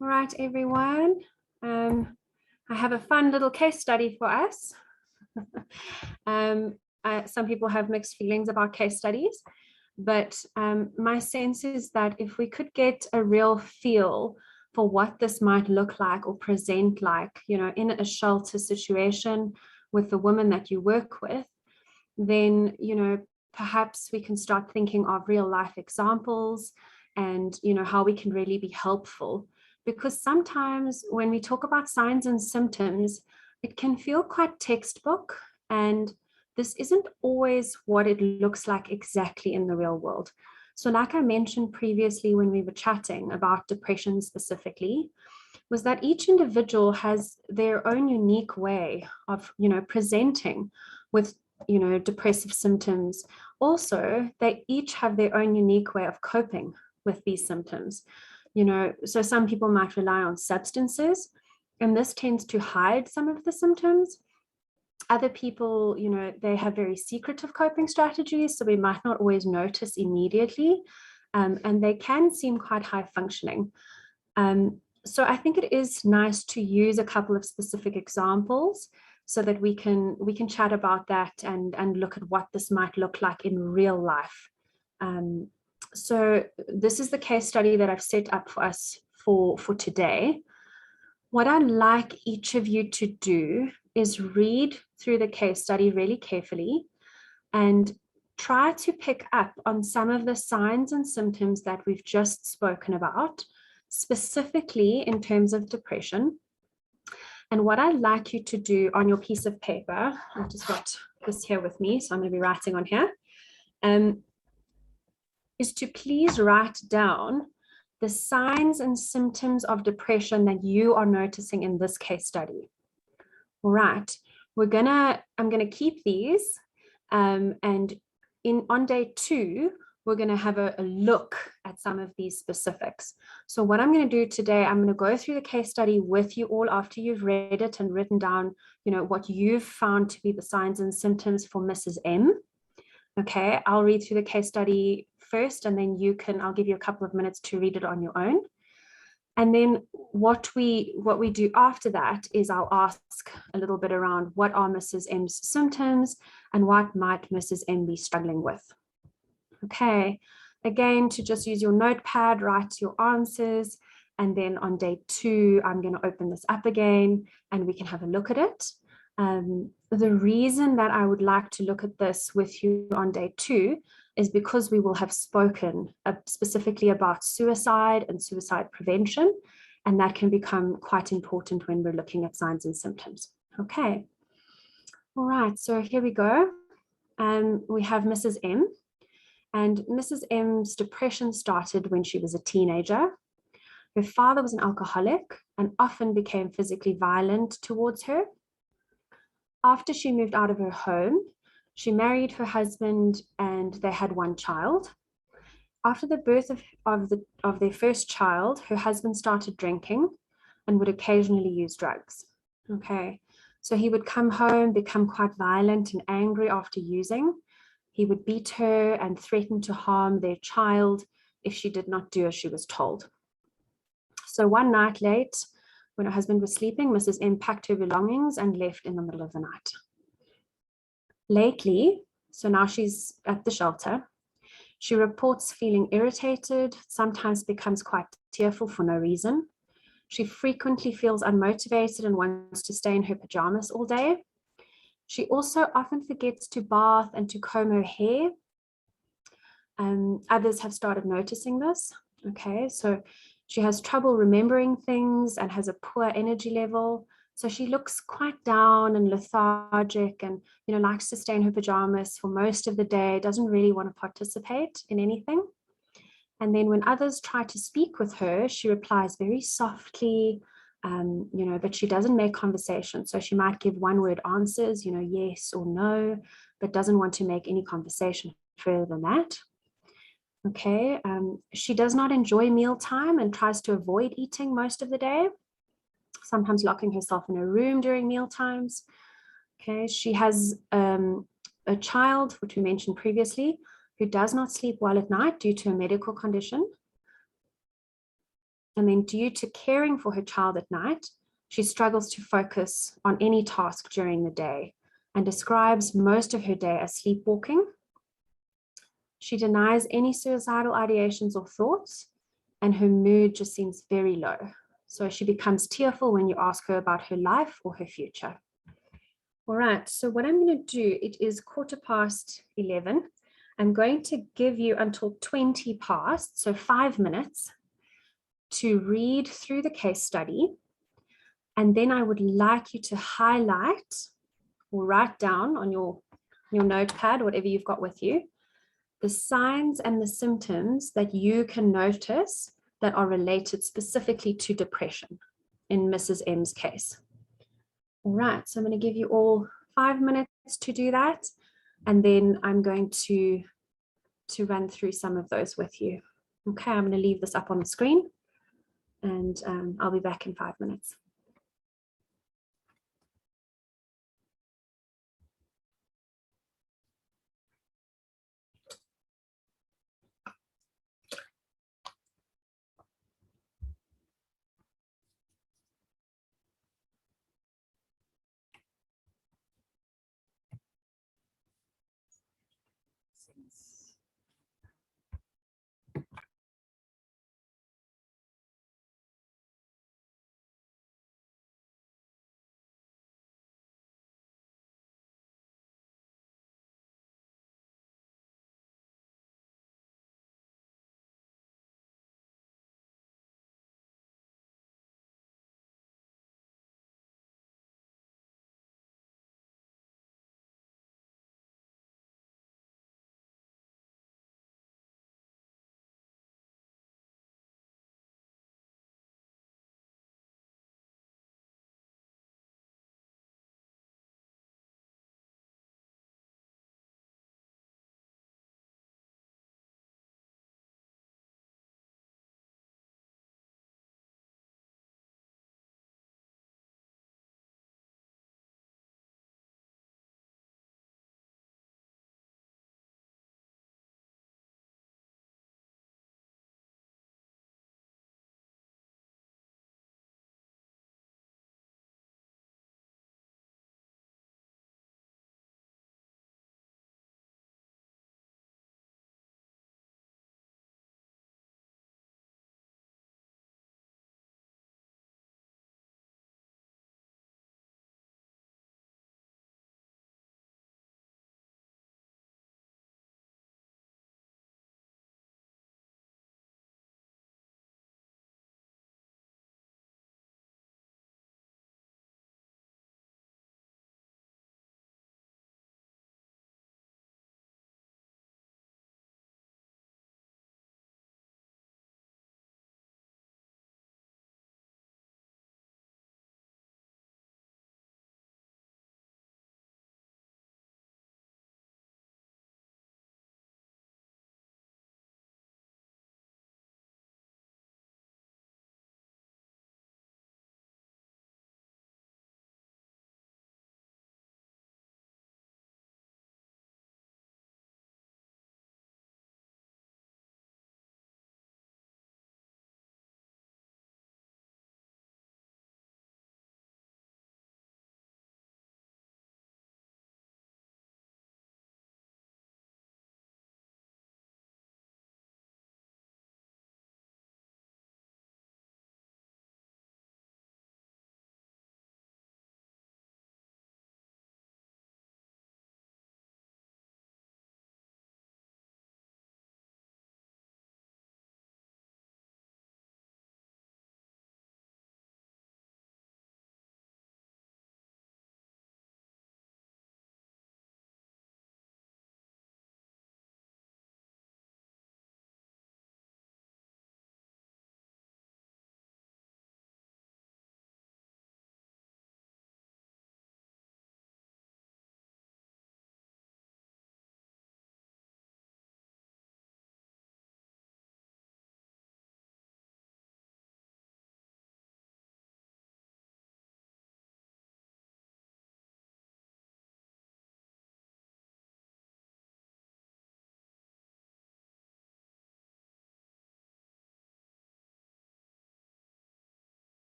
All right, everyone. I have a fun little case study for us. Some people have mixed feelings about case studies, but my sense is that if we could get a real feel for what this might look like or present like, you know, in a shelter situation with the woman that you work with, then, you know, perhaps we can start thinking of real life examples and, you know, how we can really be helpful. Because sometimes when we talk about signs and symptoms, it can feel quite textbook, and this isn't always what it looks like exactly in the real world. So like I mentioned previously when we were chatting about depression specifically, was that each individual has their own unique way of, you know, presenting with, you know, depressive symptoms. Also, they each have their own unique way of coping with these symptoms. You know, so some people might rely on substances, and this tends to hide some of the symptoms. Other people, you know, they have very secretive coping strategies, so we might not always notice immediately, and they can seem quite high functioning. So I think it is nice to use a couple of specific examples so that we can chat about that and look at what this might look like in real life. So this is the case study that I've set up for us for today. What I'd like each of you to do is read through the case study really carefully and try to pick up on some of the signs and symptoms that we've just spoken about, specifically in terms of depression. And what I'd like you to do on your piece of paper, I've just got this here with me, so I'm going to be writing on here, is to please write down the signs and symptoms of depression that you are noticing in this case study. All right, I'm gonna keep these, and on day 2, we're gonna have a look at some of these specifics. So what I'm gonna do today, I'm gonna go through the case study with you all after you've read it and written down, you know, what you've found to be the signs and symptoms for Mrs. M. Okay, I'll read through the case study first, and then I'll give you a couple of minutes to read it on your own. And then what we do after that is I'll ask a little bit around what are Mrs. M's symptoms and what might Mrs. M be struggling with. Okay, again, to just use your notepad, write your answers, and then on day 2, I'm going to open this up again and we can have a look at it. The reason that I would like to look at this with you on day 2 is because we will have spoken specifically about suicide and suicide prevention, and that can become quite important when we're looking at signs and symptoms. Okay, all right, so here we go. We have Mrs. M, and Mrs. M's depression started when she was a teenager. Her father was an alcoholic and often became physically violent towards her. After she moved out of her home, she married her husband and they had one child. After the birth of their first child, her husband started drinking and would occasionally use drugs. Okay, so he would come home, become quite violent and angry after using. He would beat her and threaten to harm their child if she did not do as she was told. So one night late, when her husband was sleeping, Mrs. M packed her belongings and left in the middle of the night. Lately, so now she's at the shelter, she reports feeling irritated, sometimes becomes quite tearful for no reason. She frequently feels unmotivated and wants to stay in her pajamas all day. She also often forgets to bath and to comb her hair. Others have started noticing this. Okay, so she has trouble remembering things and has a poor energy level. So she looks quite down and lethargic and, likes to stay in her pajamas for most of the day, doesn't really want to participate in anything. And then when others try to speak with her, she replies very softly, but she doesn't make conversation. So she might give one-word answers, yes or no, but doesn't want to make any conversation further than that. Okay, she does not enjoy mealtime and tries to avoid eating most of the day, sometimes locking herself in her room during meal times. Okay, she has a child, which we mentioned previously, who does not sleep well at night due to a medical condition. And then due to caring for her child at night, she struggles to focus on any task during the day and describes most of her day as sleepwalking. She denies any suicidal ideations or thoughts, and her mood just seems very low. So she becomes tearful when you ask her about her life or her future. All right, so what I'm going to do, it is 11:15. I'm going to give you until 20 past, so 5 minutes, to read through the case study. And then I would like you to highlight or write down on your notepad, whatever you've got with you, the signs and the symptoms that you can notice that are related specifically to depression in Mrs. M's case. All right, so I'm going to give you all 5 minutes to do that, and then I'm going to run through some of those with you. Okay, I'm going to leave this up on the screen, and I'll be back in 5 minutes.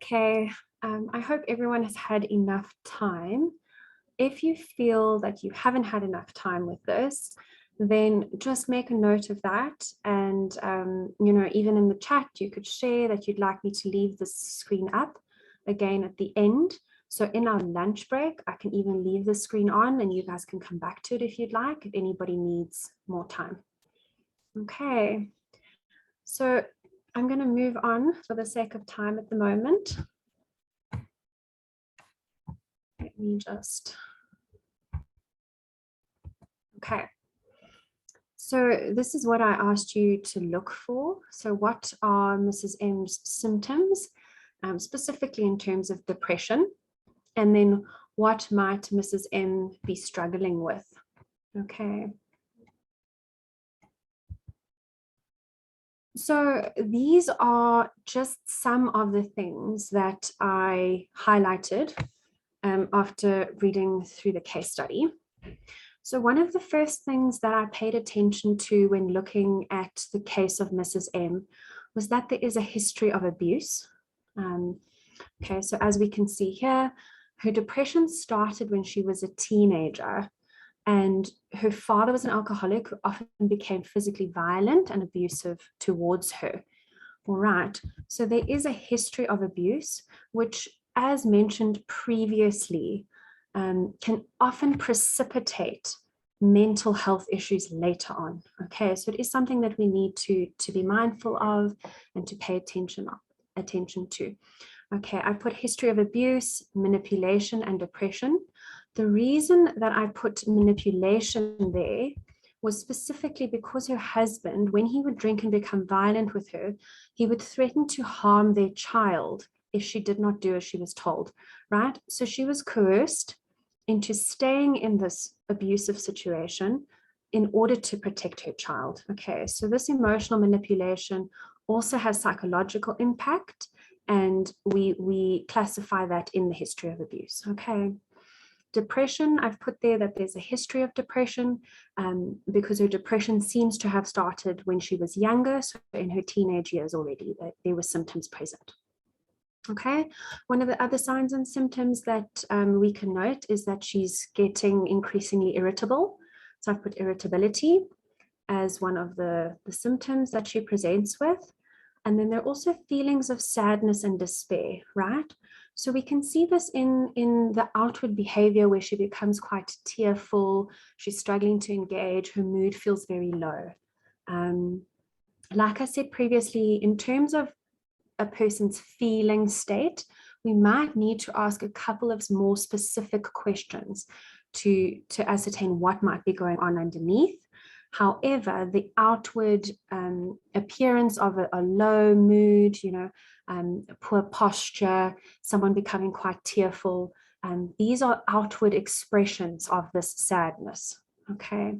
Okay, I hope everyone has had enough time. If you feel that you haven't had enough time with this, then just make a note of that. And, even in the chat, you could share that you'd like me to leave the screen up again at the end. So in our lunch break, I can even leave the screen on and you guys can come back to it if you'd like, if anybody needs more time. Okay, so I'm going to move on for the sake of time at the moment. Let me just, okay. So this is what I asked you to look for. So what are Mrs. M's symptoms, specifically in terms of depression? And then what might Mrs. M be struggling with? Okay. So these are just some of the things that I highlighted after reading through the case study. So one of the first things that I paid attention to when looking at the case of Mrs. M was that there is a history of abuse. Okay, so as we can see here, her depression started when she was a teenager, and her father was an alcoholic who often became physically violent and abusive towards her. All right, so there is a history of abuse, which, as mentioned previously, can often precipitate mental health issues later on. Okay, so it is something that we need to be mindful of and to pay attention to. Okay, I put history of abuse, manipulation, and depression. The reason that I put manipulation there was specifically because her husband, when he would drink and become violent with her, he would threaten to harm their child if she did not do as she was told, right? So she was coerced into staying in this abusive situation in order to protect her child. Okay, so this emotional manipulation also has psychological impact, and we classify that in the history of abuse. Okay. Depression, I've put there that there's a history of depression because her depression seems to have started when she was younger, so in her teenage years already, that there were symptoms present. Okay, one of the other signs and symptoms that we can note is that she's getting increasingly irritable. So I've put irritability as one of the symptoms that she presents with. And then there are also feelings of sadness and despair, right? So we can see this in the outward behavior where she becomes quite tearful, she's struggling to engage, her mood feels very low. Like I said previously, in terms of a person's feeling state, we might need to ask a couple of more specific questions to ascertain what might be going on underneath. However, the outward appearance of a low mood, poor posture, someone becoming quite tearful, these are outward expressions of this sadness. Okay.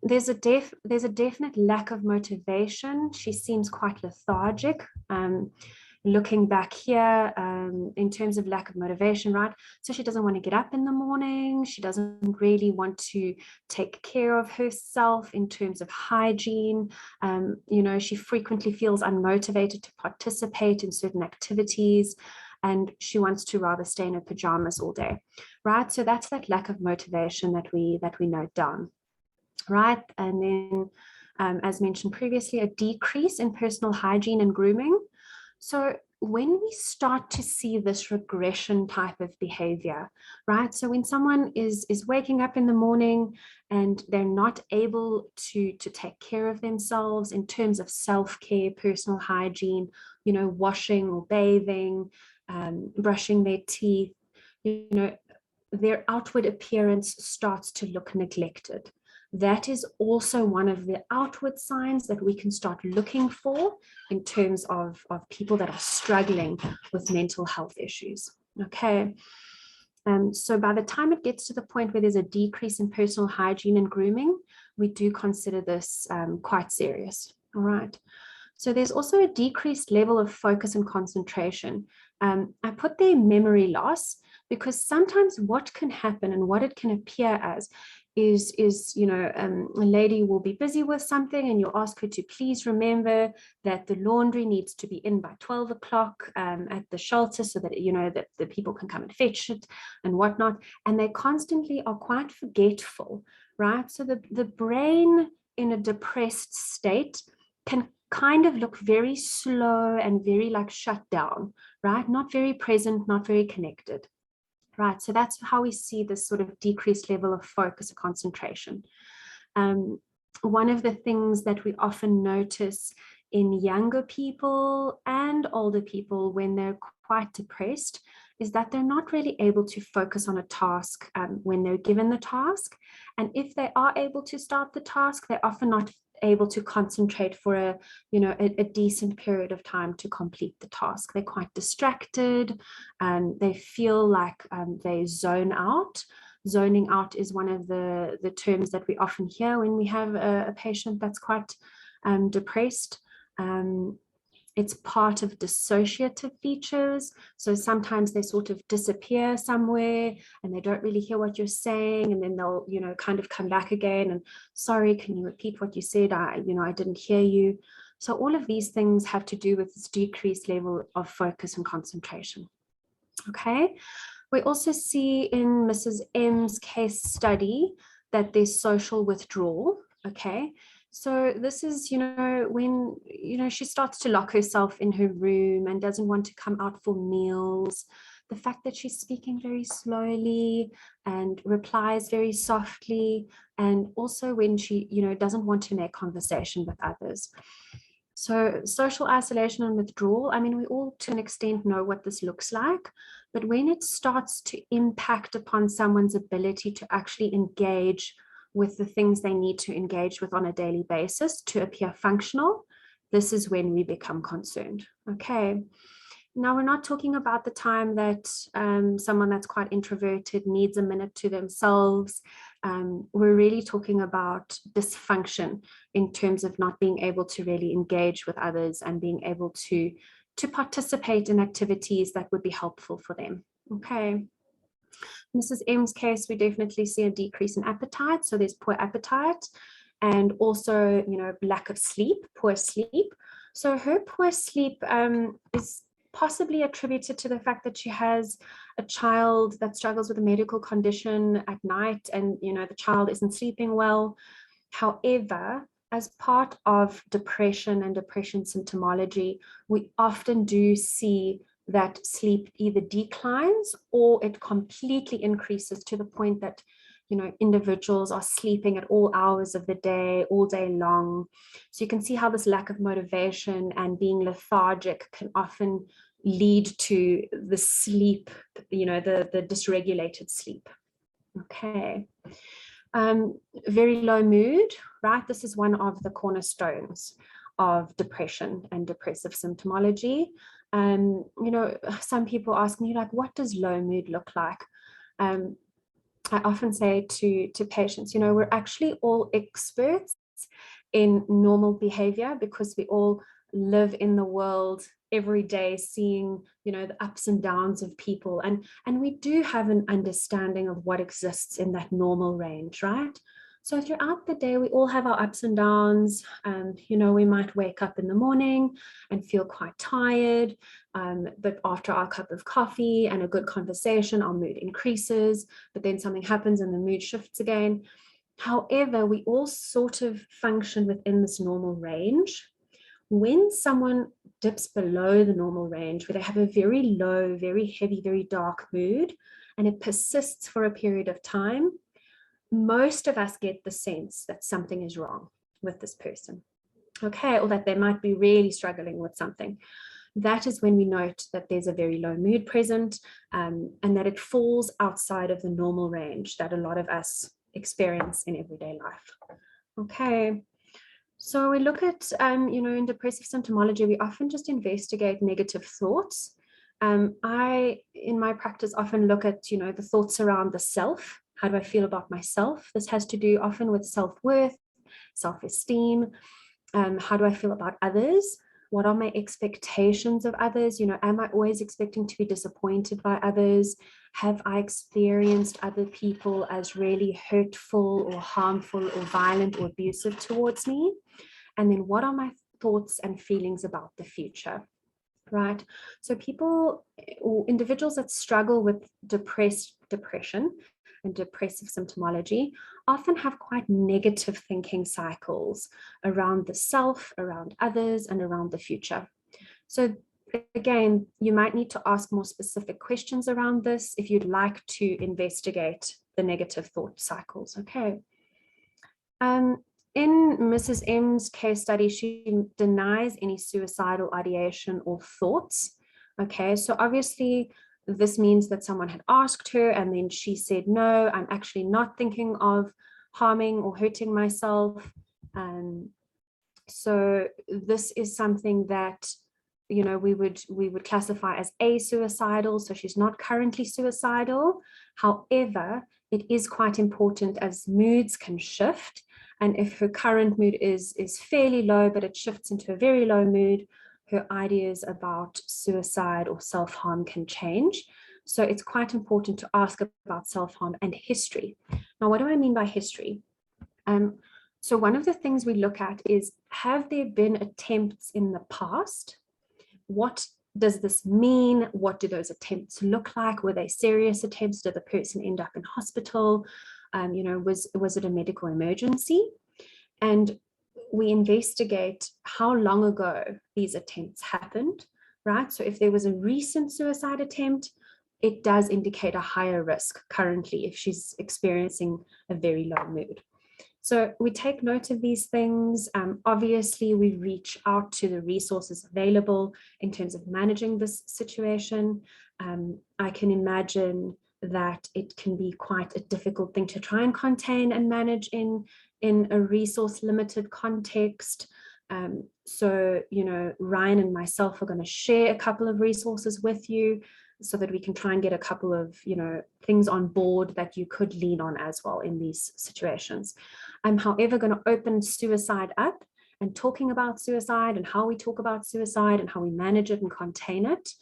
There's a definite lack of motivation. She seems quite lethargic. Looking back here, in terms of lack of motivation, right? So she doesn't want to get up in the morning. She doesn't really want to take care of herself in terms of hygiene. She frequently feels unmotivated to participate in certain activities, and she wants to rather stay in her pajamas all day, right? So that's that lack of motivation that we note down, right? And then, as mentioned previously, a decrease in personal hygiene and grooming. So when we start to see this regression type of behavior, right? So when someone is waking up in the morning and they're not able to take care of themselves in terms of self-care, personal hygiene, washing or bathing, brushing their teeth, their outward appearance starts to look neglected. That is also one of the outward signs that we can start looking for in terms of people that are struggling with mental health issues. Okay. So by the time it gets to the point where there's a decrease in personal hygiene and grooming, we do consider this quite serious. All right. So there's also a decreased level of focus and concentration. I put there memory loss, because sometimes what can happen and what it can appear as is a lady will be busy with something and you'll ask her to please remember that the laundry needs to be in by 12 o'clock at the shelter so that that the people can come and fetch it and whatnot, and they constantly are quite forgetful, right? So the brain in a depressed state can kind of look very slow and very like shut down, right? Not very present, not very connected. Right, so that's how we see this sort of decreased level of focus or concentration. One of the things that we often notice in younger people and older people when they're quite depressed is that they're not really able to focus on a task when they're given the task. And if they are able to start the task, they're often not able to concentrate for a decent period of time to complete the task. They're quite distracted and they feel like they zone out. Zoning out is one of the terms that we often hear when we have a patient that's quite depressed. It's part of dissociative features. So sometimes they sort of disappear somewhere and they don't really hear what you're saying. And then they'll, kind of come back again and, sorry, can you repeat what you said? I didn't hear you. So all of these things have to do with this decreased level of focus and concentration. Okay. We also see in Mrs. M's case study that there's social withdrawal. Okay. So this is, when, she starts to lock herself in her room and doesn't want to come out for meals. The fact that she's speaking very slowly and replies very softly. And also when she, doesn't want to make conversation with others. So social isolation and withdrawal, we all to an extent know what this looks like, but when it starts to impact upon someone's ability to actually engage with the things they need to engage with on a daily basis to appear functional, this is when we become concerned. Okay. Now, we're not talking about the time that someone that's quite introverted needs a minute to themselves. We're really talking about dysfunction in terms of not being able to really engage with others and being able to participate in activities that would be helpful for them. Okay. In Mrs. M's case, we definitely see a decrease in appetite. So there's poor appetite and also, lack of sleep, poor sleep. So her poor sleep is possibly attributed to the fact that she has a child that struggles with a medical condition at night and, the child isn't sleeping well. However, as part of depression and depression symptomology, we often do see that sleep either declines or it completely increases to the point that, individuals are sleeping at all hours of the day, all day long. So you can see how this lack of motivation and being lethargic can often lead to the sleep, the dysregulated sleep. Okay. Very low mood, right? This is one of the cornerstones of depression and depressive symptomology. Some people ask me, like, what does low mood look like? I often say to patients, we're actually all experts in normal behavior because we all live in the world every day seeing, the ups and downs of people. And we do have an understanding of what exists in that normal range, right? So throughout the day, we all have our ups and downs. We might wake up in the morning and feel quite tired. But after our cup of coffee and a good conversation, our mood increases, but then something happens and the mood shifts again. However, we all sort of function within this normal range. When someone dips below the normal range, where they have a very low, very heavy, very dark mood, and it persists for a period of time, most of us get the sense that something is wrong with this person, okay, or that they might be really struggling with something. That is when we note that there's a very low mood present and that it falls outside of the normal range that a lot of us experience in everyday life. Okay. So we look at, in depressive symptomology, we often just investigate negative thoughts. I, in my practice, often look at, the thoughts around the self. How do I feel about myself? This has to do often with self-worth, self-esteem. How do I feel about others? What are my expectations of others? You know, am I always expecting to be disappointed by others? Have I experienced other people as really hurtful or harmful or violent or abusive towards me? And then what are my thoughts and feelings about the future? Right. So people or individuals that struggle with depression and depressive symptomology often have quite negative thinking cycles around the self, around others, and around the future. So again, you might need to ask more specific questions around this if you'd like to investigate the negative thought cycles. Okay. In Mrs. M's case study, she denies any suicidal ideation or thoughts. Okay, so obviously this means that someone had asked her and then she said, no, I'm actually not thinking of harming or hurting myself. So this is something that, you know, we would classify as asuicidal. So she's not currently suicidal. However, it is quite important as moods can shift. And if her current mood is fairly low, but it shifts into a very low mood, her ideas about suicide or self-harm can change. So it's quite important to ask about self-harm and history. Now, what do I mean by history? So one of the things we look at is, have there been attempts in the past? What does this mean? What do those attempts look like? Were they serious attempts? Did the person end up in hospital? You know, was it a medical emergency? And we investigate how long ago these attempts happened, right? So if there was a recent suicide attempt, it does indicate a higher risk currently if she's experiencing a very low mood. So we take note of these things. Obviously, we reach out to the resources available in terms of managing this situation. I can imagine that it can be quite a difficult thing to try and contain and manage in a resource limited context. So, you know, Ryan and myself are going to share a couple of resources with you so that we can try and get a couple of, you know, things on board that you could lean on as well in these situations. I'm, however, going to open suicide up and talking about suicide and how we talk about suicide and how we manage it and contain it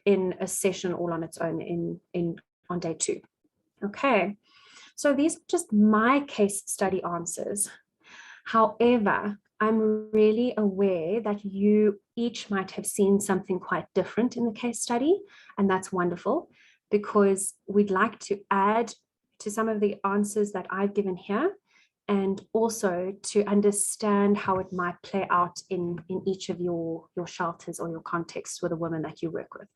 in a session all on its own on day 2. Okay, so these are just my case study answers. However, I'm really aware that you each might have seen something quite different in the case study, and that's wonderful because we'd like to add to some of the answers that I've given here and also to understand how it might play out in each of your shelters or your contexts with the women that you work with.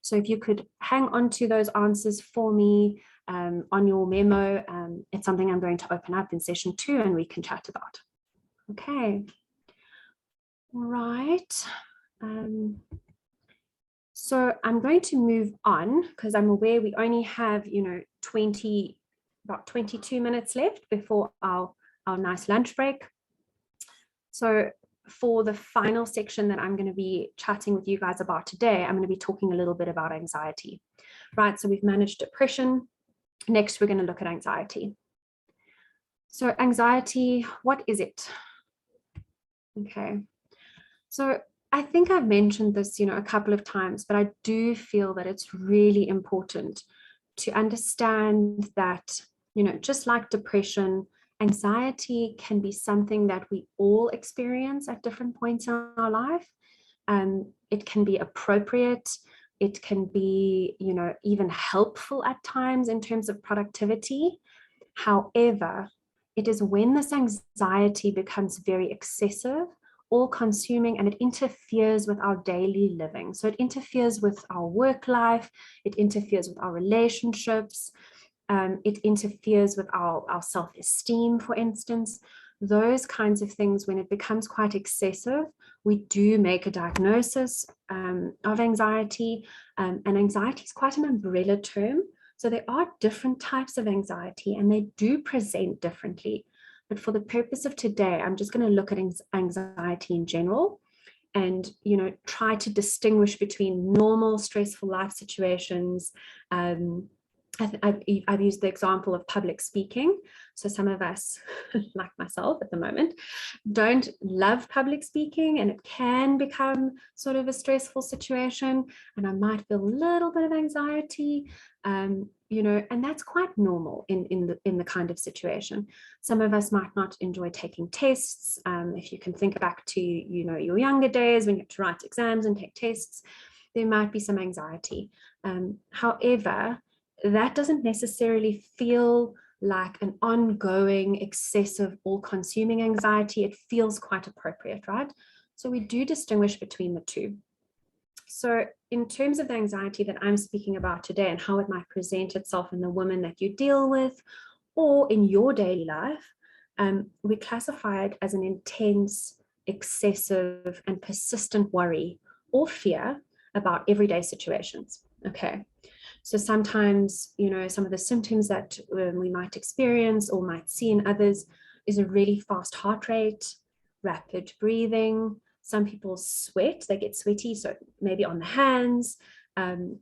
So if you could hang on to those answers for me on your memo, it's something I'm going to open up in session 2 and we can chat about. Okay, all right. So I'm going to move on because I'm aware we only have, you know, about 22 minutes left before our nice lunch break. So for the final section that I'm going to be chatting with you guys about today, I'm going to be talking a little bit about anxiety, right? So we've managed depression. Next, we're going to look at anxiety. So anxiety, what is it? Okay, so I think I've mentioned this, you know, a couple of times, but I do feel that it's really important to understand that, you know, just like depression, anxiety can be something that we all experience at different points in our life. It can be appropriate. It can be, you know, even helpful at times in terms of productivity. However, it is when this anxiety becomes very excessive, all-consuming, and it interferes with our daily living. So it interferes with our work life, it interferes with our relationships, it interferes with our self-esteem, for instance. Those kinds of things, when it becomes quite excessive, we do make a diagnosis of anxiety, and anxiety is quite an umbrella term. So there are different types of anxiety and they do present differently. But for the purpose of today, I'm just going to look at anxiety in general and, you know, try to distinguish between normal stressful life situations I've used the example of public speaking. So some of us, like myself at the moment, don't love public speaking, and it can become sort of a stressful situation. And I might feel a little bit of anxiety, you know, and that's quite normal in the kind of situation. Some of us might not enjoy taking tests. If you can think back to, you know, your younger days when you have to write exams and take tests, there might be some anxiety. However, that doesn't necessarily feel like an ongoing, excessive, all-consuming anxiety. It feels quite appropriate, right? So we do distinguish between the two. So in terms of the anxiety that I'm speaking about today and how it might present itself in the woman that you deal with or in your daily life, we classify it as an intense, excessive, and persistent worry or fear about everyday situations. Okay. So sometimes, you know, some of the symptoms that we might experience or might see in others is a really fast heart rate, rapid breathing. Some people sweat, they get sweaty, so maybe on the hands. And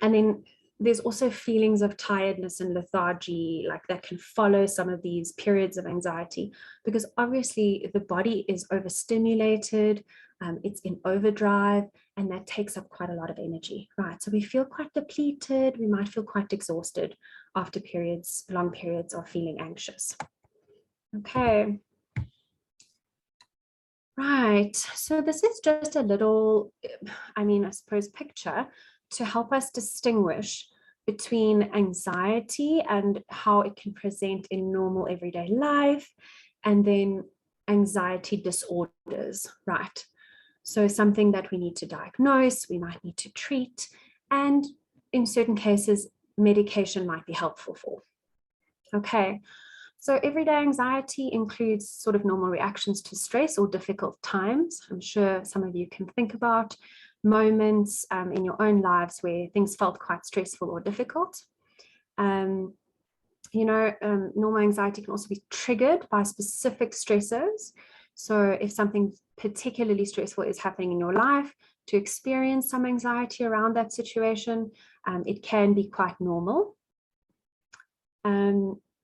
then there's also feelings of tiredness and lethargy, like that can follow some of these periods of anxiety, because obviously the body is overstimulated, it's in overdrive, and that takes up quite a lot of energy, right? So we feel quite depleted, we might feel quite exhausted after periods, long periods of feeling anxious. Okay. Right, so this is just a little, I suppose, picture to help us distinguish between anxiety and how it can present in normal everyday life, and then anxiety disorders, right? So something that we need to diagnose, we might need to treat, and in certain cases, medication might be helpful for. Okay, so everyday anxiety includes sort of normal reactions to stress or difficult times. I'm sure some of you can think about moments in your own lives where things felt quite stressful or difficult. Normal anxiety can also be triggered by specific stressors. So if something particularly stressful is happening in your life, to experience some anxiety around that situation, it can be quite normal.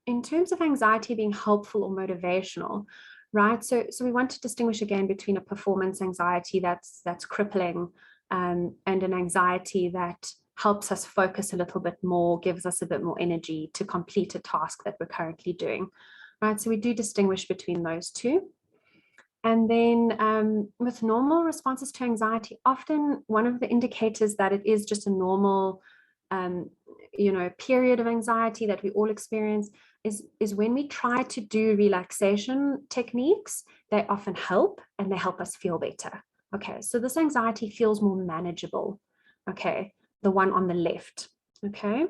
In terms of anxiety being helpful or motivational, right? So we want to distinguish again between a performance anxiety that's crippling, and an anxiety that helps us focus a little bit more, gives us a bit more energy to complete a task that we're currently doing, right? So we do distinguish between those two. And then with normal responses to anxiety, often one of the indicators that it is just a normal, period of anxiety that we all experience is when we try to do relaxation techniques. They often help, and they help us feel better. Okay, so this anxiety feels more manageable. Okay, the one on the left. Okay.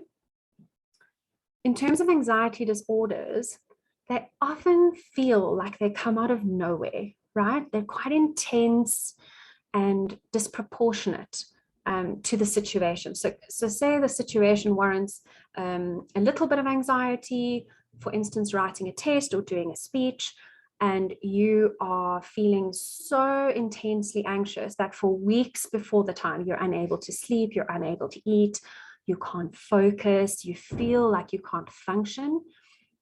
In terms of anxiety disorders, they often feel like they come out of nowhere, right? They're quite intense and disproportionate to the situation. So say the situation warrants a little bit of anxiety, for instance, writing a test or doing a speech, and you are feeling so intensely anxious that for weeks before the time, you're unable to sleep, you're unable to eat, you can't focus, you feel like you can't function,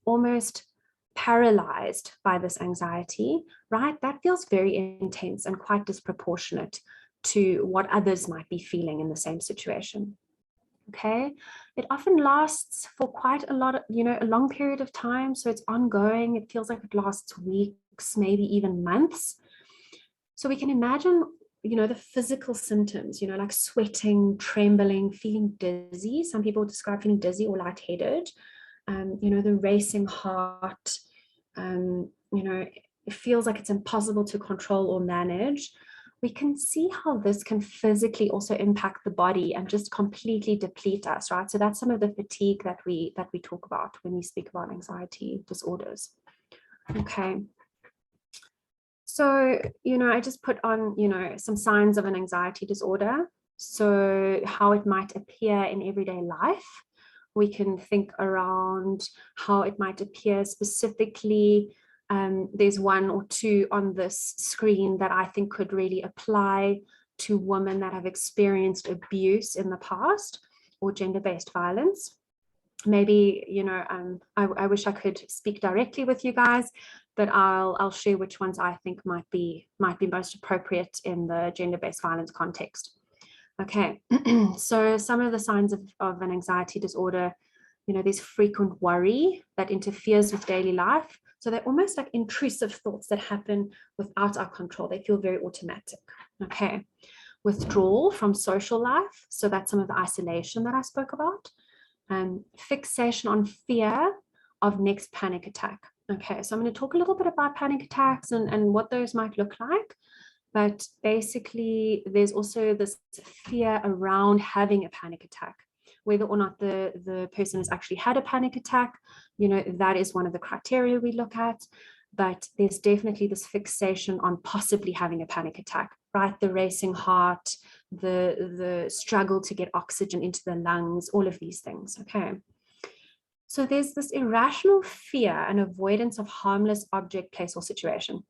almost paralyzed by this anxiety, right? That feels very intense and quite disproportionate to what others might be feeling in the same situation. Okay, it often lasts for quite a lot of, a long period of time. So it's ongoing. It feels like it lasts weeks, maybe even months. So we can imagine, the physical symptoms, like sweating, trembling, feeling dizzy. Some people describe feeling dizzy or lightheaded. The racing heart, it feels like it's impossible to control or manage. We can see how this can physically also impact the body and just completely deplete us, right? So that's some of the fatigue that we talk about when we speak about anxiety disorders. Okay. So, I just put on, some signs of an anxiety disorder. So how it might appear in everyday life. We can think around how it might appear specifically. There's one or two on this screen that I think could really apply to women that have experienced abuse in the past or gender-based violence. maybe, I wish I could speak directly with you guys, but I'll share which ones I think might be most appropriate in the gender-based violence context. Okay, so some of the signs of an anxiety disorder, there's frequent worry that interferes with daily life. So they're almost like intrusive thoughts that happen without our control. They feel very automatic. Okay, withdrawal from social life. So that's some of the isolation that I spoke about. Fixation on fear of next panic attack. Okay, so I'm going to talk a little bit about panic attacks and what those might look like. But basically, there's also this fear around having a panic attack. Whether or not the person has actually had a panic attack, that is one of the criteria we look at. But there's definitely this fixation on possibly having a panic attack, right? The racing heart, the struggle to get oxygen into the lungs, all of these things, okay? So there's this irrational fear and avoidance of harmless object, place, or situation,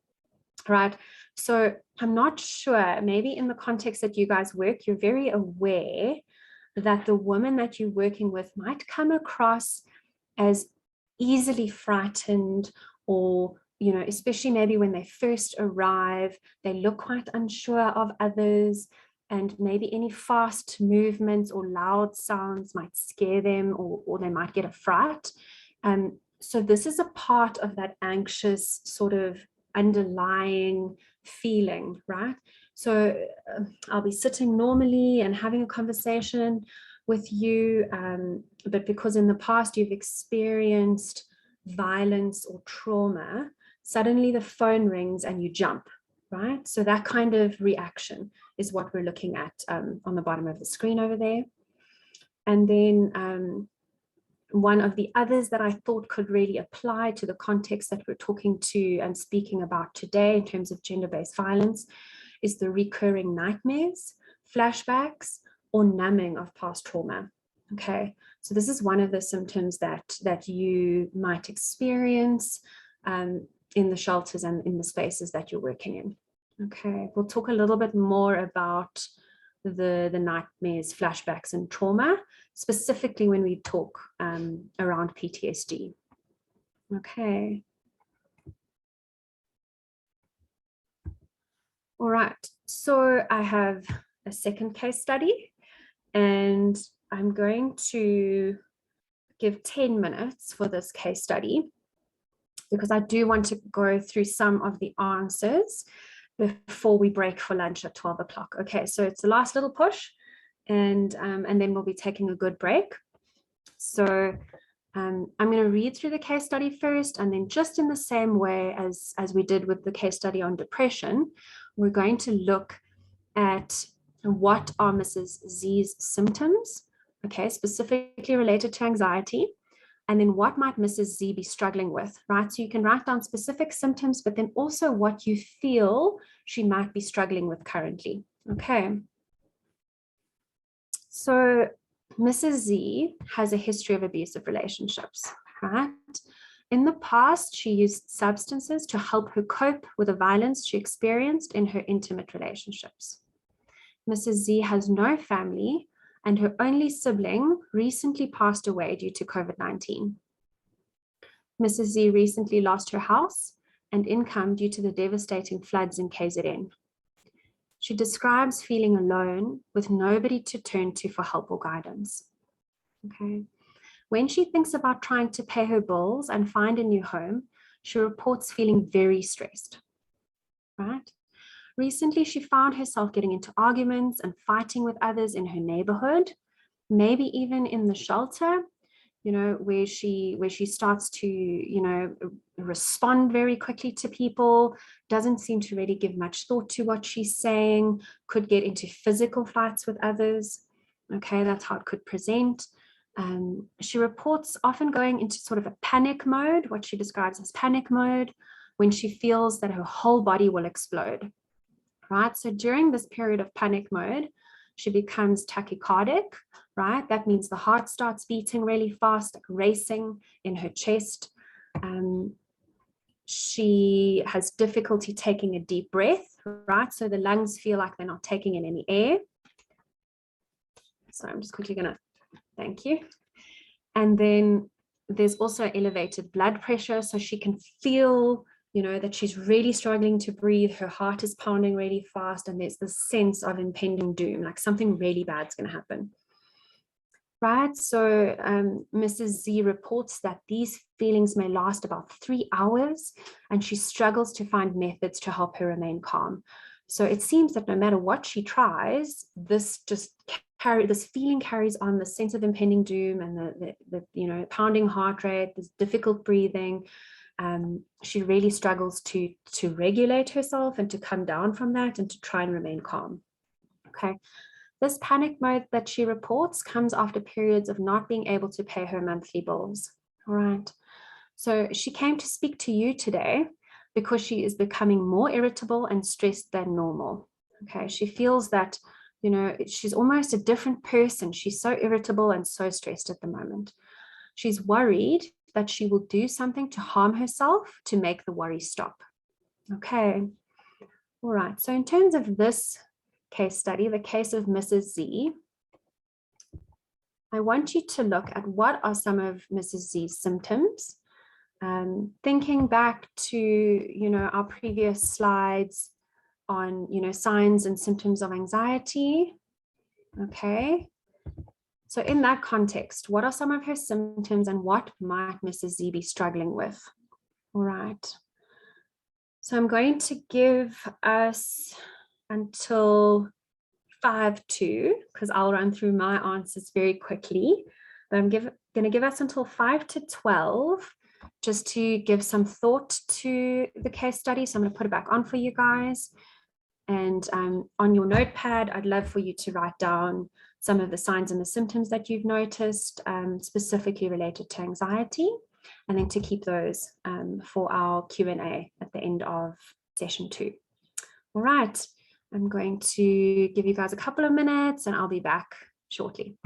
right? So I'm not sure, maybe in the context that you guys work, you're very aware that the woman that you're working with might come across as easily frightened, or especially maybe when they first arrive, they look quite unsure of others, and maybe any fast movements or loud sounds might scare them, or they might get a fright. So this is a part of that anxious sort of underlying feeling, right? So I'll be sitting normally and having a conversation with you, but because in the past you've experienced violence or trauma, suddenly the phone rings and you jump, right? So that kind of reaction is what we're looking at on the bottom of the screen over there. And then one of the others that I thought could really apply to the context that we're talking to and speaking about today in terms of gender-based violence is the recurring nightmares, flashbacks, or numbing of past trauma. Okay, so this is one of the symptoms that you might experience in the shelters and in the spaces that you're working in. Okay, we'll talk a little bit more about the nightmares, flashbacks, and trauma, specifically when we talk around PTSD. Okay. All right, so I have a second case study, and I'm going to give 10 minutes for this case study because I do want to go through some of the answers before we break for lunch at 12 o'clock. Okay, so it's the last little push, and then we'll be taking a good break. So I'm going to read through the case study first, and then just in the same way as we did with the case study on depression, we're going to look at what are Mrs. Z's symptoms, okay, specifically related to anxiety, and then what might Mrs. Z be struggling with, right? So you can write down specific symptoms, but then also what you feel she might be struggling with currently, okay? So Mrs. Z has a history of abusive relationships, right? In the past, she used substances to help her cope with the violence she experienced in her intimate relationships. Mrs. Z has no family, and her only sibling recently passed away due to COVID-19. Mrs. Z recently lost her house and income due to the devastating floods in KZN. She describes feeling alone with nobody to turn to for help or guidance. Okay. When she thinks about trying to pay her bills and find a new home, she reports feeling very stressed, right? Recently, she found herself getting into arguments and fighting with others in her neighborhood, maybe even in the shelter, where she starts to, respond very quickly to people, doesn't seem to really give much thought to what she's saying, could get into physical fights with others. Okay, that's how it could present. She reports often going into sort of a panic mode, what she describes as panic mode, when she feels that her whole body will explode, right? So during this period of panic mode, she becomes tachycardic, right? That means the heart starts beating really fast, like racing in her chest. She has difficulty taking a deep breath, right? So the lungs feel like they're not taking in any air. So I'm just quickly gonna, thank you. And then there's also elevated blood pressure. So she can feel, that she's really struggling to breathe. Her heart is pounding really fast. And there's this sense of impending doom, like something really bad's going to happen. Right. So Mrs. Z reports that these feelings may last about 3 hours, and she struggles to find methods to help her remain calm. So it seems that no matter what she tries, this feeling carries on, the sense of impending doom and the pounding heart rate, this difficult breathing. She really struggles to regulate herself and to come down from that and to try and remain calm. Okay. This panic mode that she reports comes after periods of not being able to pay her monthly bills. All right. So she came to speak to you today because she is becoming more irritable and stressed than normal. Okay. She feels that, she's almost a different person. She's so irritable and so stressed at the moment. She's worried that she will do something to harm herself to make the worry stop. Okay. All right. So in terms of this case study, the case of Mrs. Z, I want you to look at what are some of Mrs. Z's symptoms. Thinking back to, our previous slides on, signs and symptoms of anxiety. Okay. So in that context, what are some of her symptoms and what might Mrs. Z be struggling with? All right. So I'm going to give us until 5-2, because I'll run through my answers very quickly. But I'm going to give us until 5-12 just to give some thought to the case study. So I'm going to put it back on for you guys. And on your notepad, I'd love for you to write down some of the signs and the symptoms that you've noticed, specifically related to anxiety, and then to keep those for our Q&A at the end of session 2. All right. I'm going to give you guys a couple of minutes and I'll be back shortly.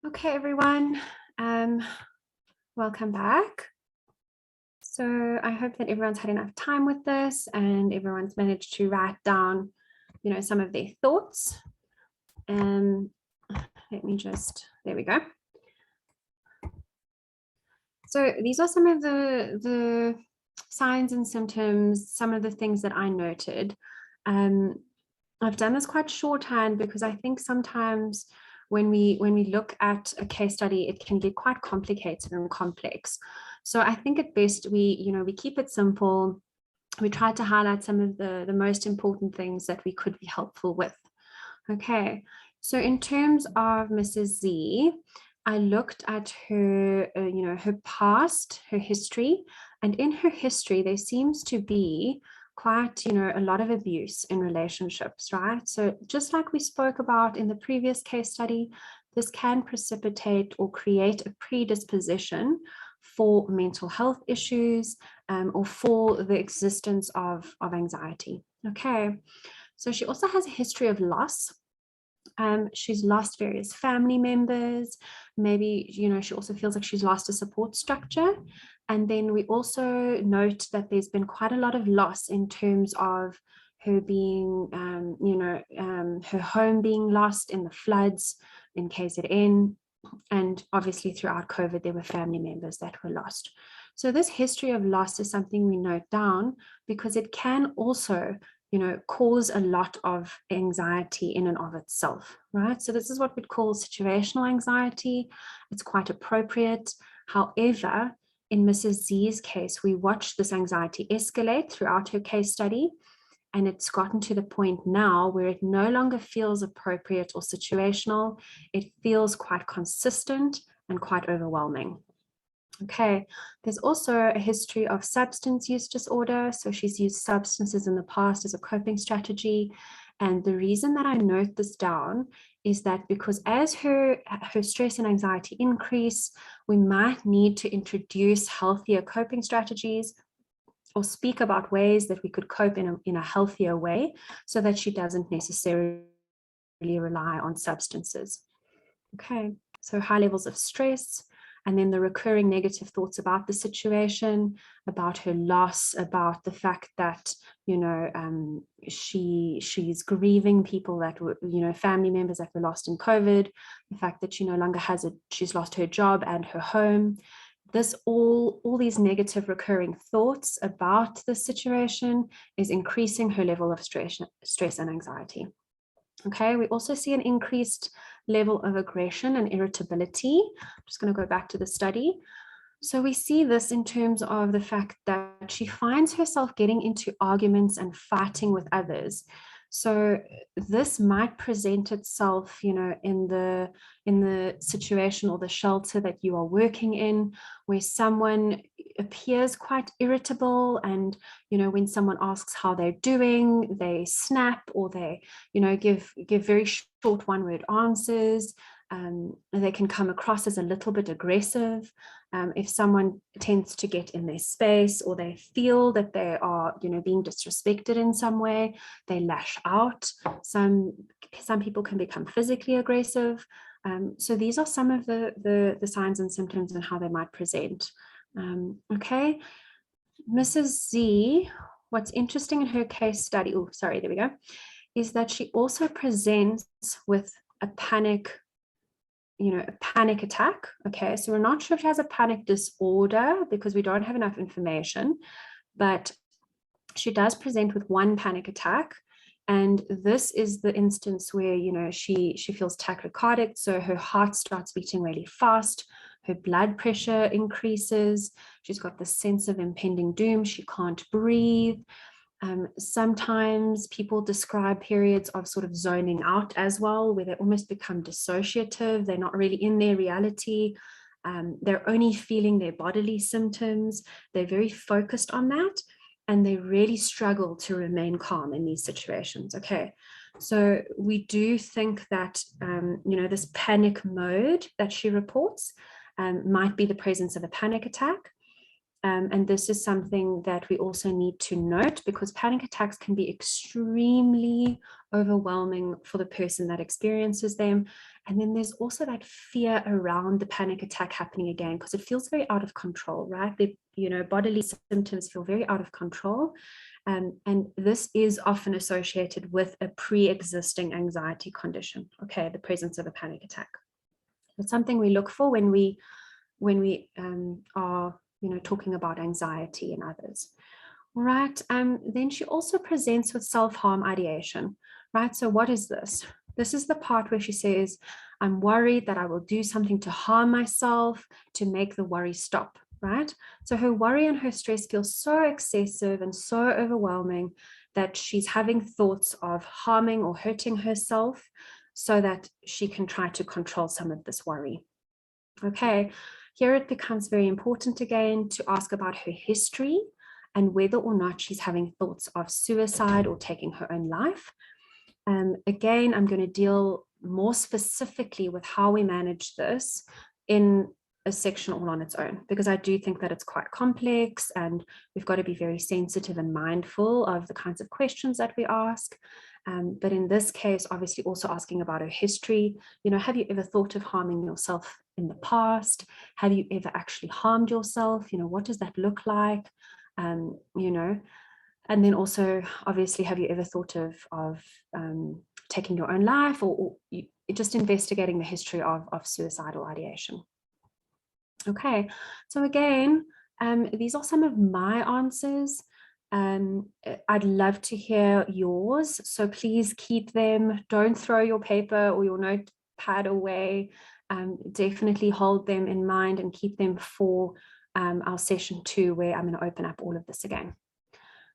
Okay, everyone, welcome back. So I hope that everyone's had enough time with this and everyone's managed to write down, some of their thoughts. Let me just, there we go. So these are some of the signs and symptoms, some of the things that I noted. I've done this quite shorthand because I think sometimes when we look at a case study, it can get quite complicated and complex. So I think at best we keep it simple. We try to highlight some of the most important things that we could be helpful with. Okay, so in terms of Mrs. Z, I looked at her, her past, her history, and in her history, there seems to be quite, a lot of abuse in relationships, right? So just like we spoke about in the previous case study, this can precipitate or create a predisposition for mental health issues or for the existence of anxiety. Okay, so she also has a history of loss. She's lost various family members. Maybe, she also feels like she's lost a support structure. And then we also note that there's been quite a lot of loss in terms of her being, her home being lost in the floods in KZN. And obviously throughout COVID, there were family members that were lost. So this history of loss is something we note down because it can also cause a lot of anxiety in and of itself, right? So this is what we'd call situational anxiety. It's quite appropriate. However, in Mrs. Z's case, we watched this anxiety escalate throughout her case study, and it's gotten to the point now where it no longer feels appropriate or situational. It feels quite consistent and quite overwhelming. Okay, there's also a history of substance use disorder. So she's used substances in the past as a coping strategy. And the reason that I note this down is that because as her stress and anxiety increase, we might need to introduce healthier coping strategies or speak about ways that we could cope in a healthier way so that she doesn't necessarily rely on substances. Okay, so high levels of stress, and then the recurring negative thoughts about the situation, about her loss, about the fact that, she's grieving people that were, family members that were lost in COVID, the fact that she no longer she's lost her job and her home. This all these negative recurring thoughts about the situation is increasing her level of stress and anxiety. Okay, we also see an increased level of aggression and irritability. I'm just going to go back to the study. So we see this in terms of the fact that she finds herself getting into arguments and fighting with others. So this might present itself, in the situation or the shelter that you are working in, where someone appears quite irritable, and when someone asks how they're doing, they snap, or they give very short one-word answers. They can come across as a little bit aggressive. If someone tends to get in their space, or they feel that they are being disrespected in some way, they lash out. Some people can become physically aggressive. So these are some of the signs and symptoms and how they might present. Okay, Mrs. Z, what's interesting in her case study, there we go, is that she also presents with a panic attack. Okay, so we're not sure if she has a panic disorder because we don't have enough information, but she does present with one panic attack. And this is the instance where, she feels tachycardic. So her heart starts beating really fast. Her blood pressure increases. She's got this sense of impending doom. She can't breathe. Sometimes people describe periods of sort of zoning out as well, where they almost become dissociative. They're not really in their reality. They're only feeling their bodily symptoms. They're very focused on that, and they really struggle to remain calm in these situations. Okay, so we do think that, this panic mode that she reports might be the presence of a panic attack. And this is something that we also need to note, because panic attacks can be extremely overwhelming for the person that experiences them. And then there's also that fear around the panic attack happening again, because it feels very out of control, right? Bodily symptoms feel very out of control. And this is often associated with a pre-existing anxiety condition, okay, the presence of a panic attack. It's something we look for when we are talking about anxiety in others. All right. Then she also presents with self-harm ideation, right? So what is this? This is the part where she says, I'm worried that I will do something to harm myself to make the worry stop, right? So her worry and her stress feel so excessive and so overwhelming that she's having thoughts of harming or hurting herself so that she can try to control some of this worry. Okay. Here it becomes very important again to ask about her history and whether or not she's having thoughts of suicide or taking her own life. Again, I'm going to deal more specifically with how we manage this in a section all on its own, because I do think that it's quite complex and we've got to be very sensitive and mindful of the kinds of questions that we ask. But in this case, obviously also asking about her history. Have you ever thought of harming yourself in the past? Have you ever actually harmed yourself? What does that look like? And then also, obviously, have you ever thought of taking your own life, or just investigating the history of suicidal ideation? Okay, so again, these are some of my answers. I'd love to hear yours, so please keep them. Don't throw your paper or your notepad away. Definitely hold them in mind and keep them for our session 2, where I'm going to open up all of this again.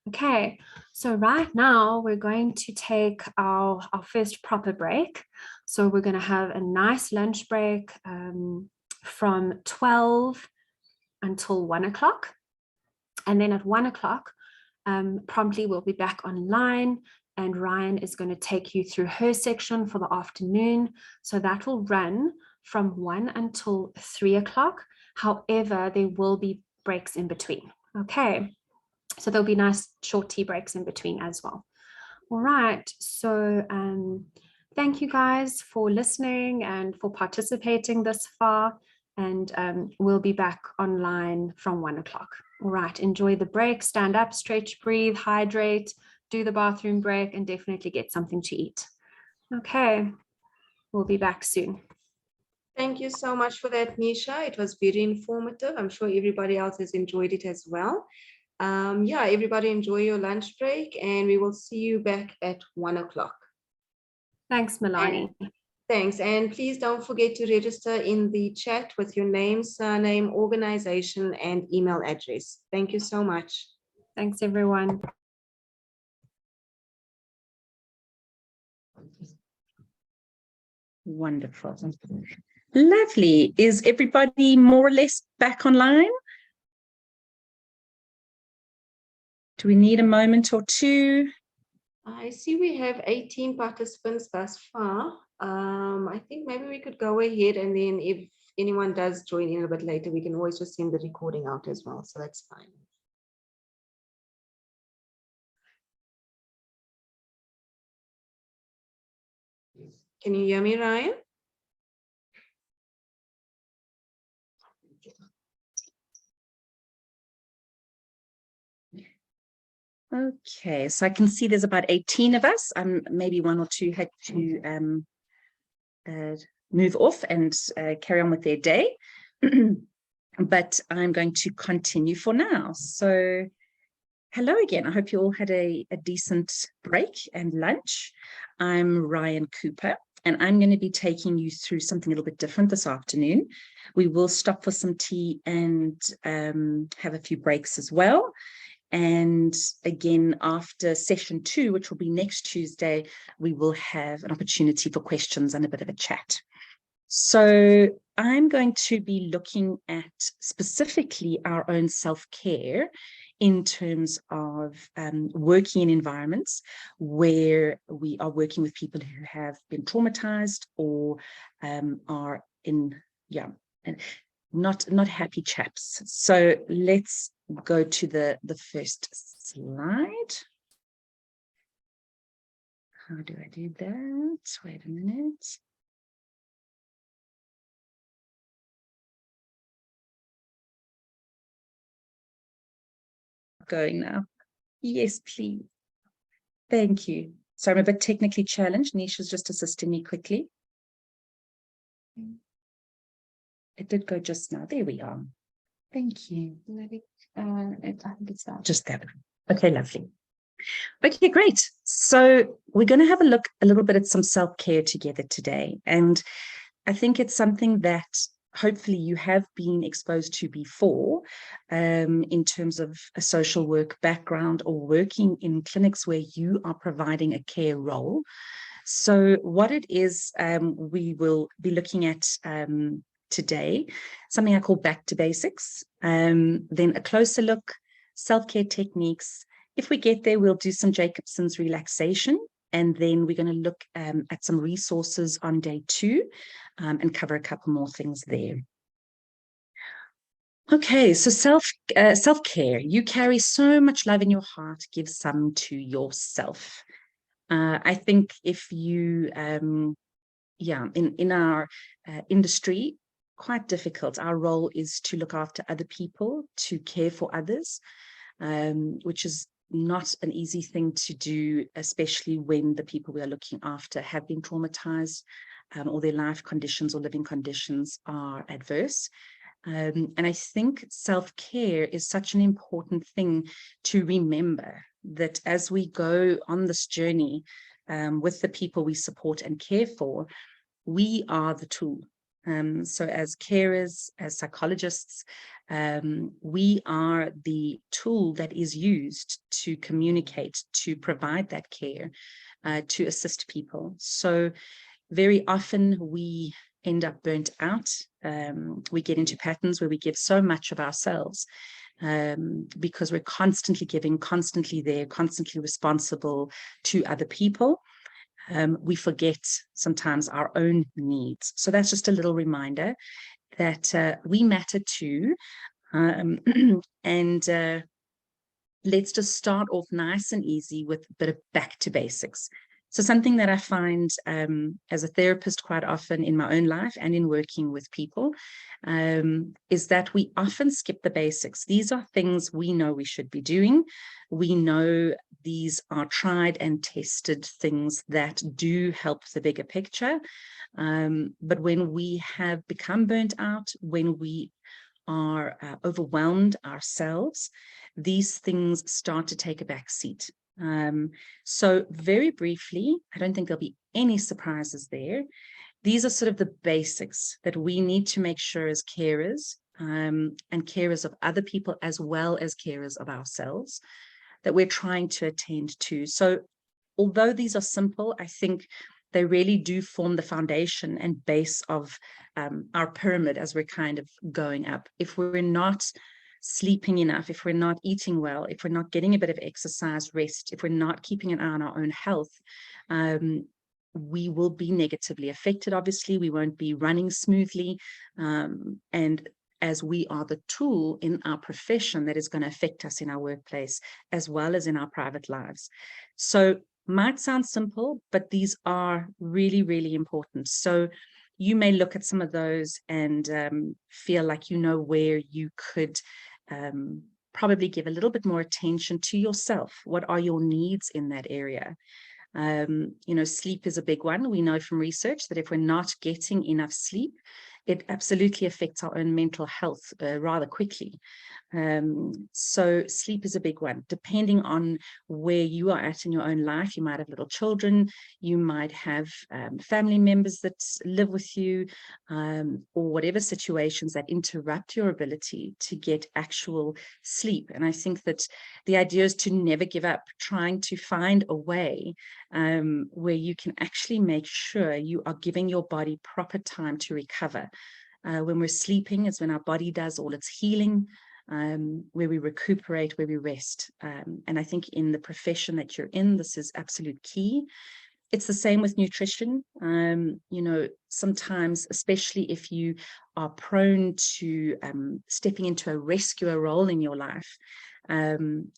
Okay, so right now we're going to take our first proper break. So we're going to have a nice lunch break from 12 until 1 o'clock. And then at 1 o'clock, promptly we'll be back online, and Ryan is going to take you through her section for the afternoon. So that will run from 1 until 3 o'clock. However, there will be breaks in between. Okay, so there'll be nice short tea breaks in between as well. All right, so thank you guys for listening and for participating this far. And we'll be back online from 1 o'clock. All right, enjoy the break, stand up, stretch, breathe, hydrate, do the bathroom break, and definitely get something to eat. Okay, we'll be back soon. Thank you so much for that, Nisha. It was very informative. I'm sure everybody else has enjoyed it as well. Yeah, everybody enjoy your lunch break, and we will see you back at 1 o'clock. Thanks, Milani. Thanks. And please don't forget to register in the chat with your name, surname, organization, and email address. Thank you so much. Thanks, everyone. Wonderful. Lovely. Is everybody more or less back online? Do we need a moment or two? I see we have 18 participants thus far. I think maybe we could go ahead, and then if anyone does join in a bit later, we can always just send the recording out as well. So that's fine. Can you hear me, Ryan? Okay, so I can see there's about 18 of us. Maybe one or two had to move off and carry on with their day. But I'm going to continue for now. So hello again. I hope you all had a decent break and lunch. I'm Ryan Cooper, and I'm going to be taking you through something a little bit different this afternoon. We will stop for some tea and have a few breaks as well. And again, after session 2, which will be next Tuesday, we will have an opportunity for questions and a bit of a chat. So I'm going to be looking at specifically our own self-care in terms of working in environments where we are working with people who have been traumatized or are in, not happy chaps. So let's go to the first slide. How do I do that? Wait a minute. Going now. Yes, please. Thank you. So I'm a bit technically challenged. Nisha's just assisting me quickly. It did go just now. There we are. Thank you. I think it's just that. Okay, lovely. Okay, great. So we're going to have a look a little bit at some self-care together today. And I think it's something that hopefully you have been exposed to before, in terms of a social work background or working in clinics where you are providing a care role. So what it is, we will be looking at today, something I call back to basics, then a closer look, self-care techniques. If we get there, we'll do some Jacobson's relaxation, and then we're going to look at some resources on day 2, and cover a couple more things there. Okay, so self-care. You carry so much love in your heart. Give some to yourself. I think if you, in our industry, quite difficult. Our role is to look after other people, to care for others, which is not an easy thing to do, especially when the people we are looking after have been traumatized, or their life conditions or living conditions are adverse. And I think self-care is such an important thing to remember, that as we go on this journey with the people we support and care for, we are the tool. So as carers, as psychologists, we are the tool that is used to communicate, to provide that care, to assist people. So very often we end up burnt out. We get into patterns where we give so much of ourselves, because we're constantly giving, constantly there, constantly responsible to other people. We forget sometimes our own needs. So that's just a little reminder that we matter too. And let's just start off nice and easy with a bit of back to basics. So something that I find as a therapist quite often in my own life and in working with people is that we often skip the basics. These are things we know we should be doing. We know these are tried and tested things that do help the bigger picture. But when we have become burnt out, when we are overwhelmed ourselves, these things start to take a back seat. So very briefly, I don't think there'll be any surprises there. These are sort of the basics that we need to make sure as carers, and carers of other people, as well as carers of ourselves, that we're trying to attend to. So although these are simple, I think they really do form the foundation and base of our pyramid as we're kind of going up. If we're not sleeping enough, if we're not eating well, if we're not getting a bit of exercise, rest, if we're not keeping an eye on our own health, we will be negatively affected. Obviously, we won't be running smoothly. And as we are the tool in our profession that is going to affect us in our workplace, as well as in our private lives. So might sound simple, but these are really, really important. So you may look at some of those and feel like you know where you could probably give a little bit more attention to yourself. What are your needs in that area? Sleep is a big one. We know from research that if we're not getting enough sleep, it absolutely affects our own mental health rather quickly. So sleep is a big one. Depending on where you are at in your own life, you might have little children, you might have family members that live with you, or whatever situations that interrupt your ability to get actual sleep. And I think that the idea is to never give up, trying to find a way where you can actually make sure you are giving your body proper time to recover. When we're sleeping is when our body does all its healing, where we recuperate, where we rest. And I think in the profession that you're in, this is absolute key. It's the same with nutrition. You know, sometimes, especially if you are prone to stepping into a rescuer role in your life,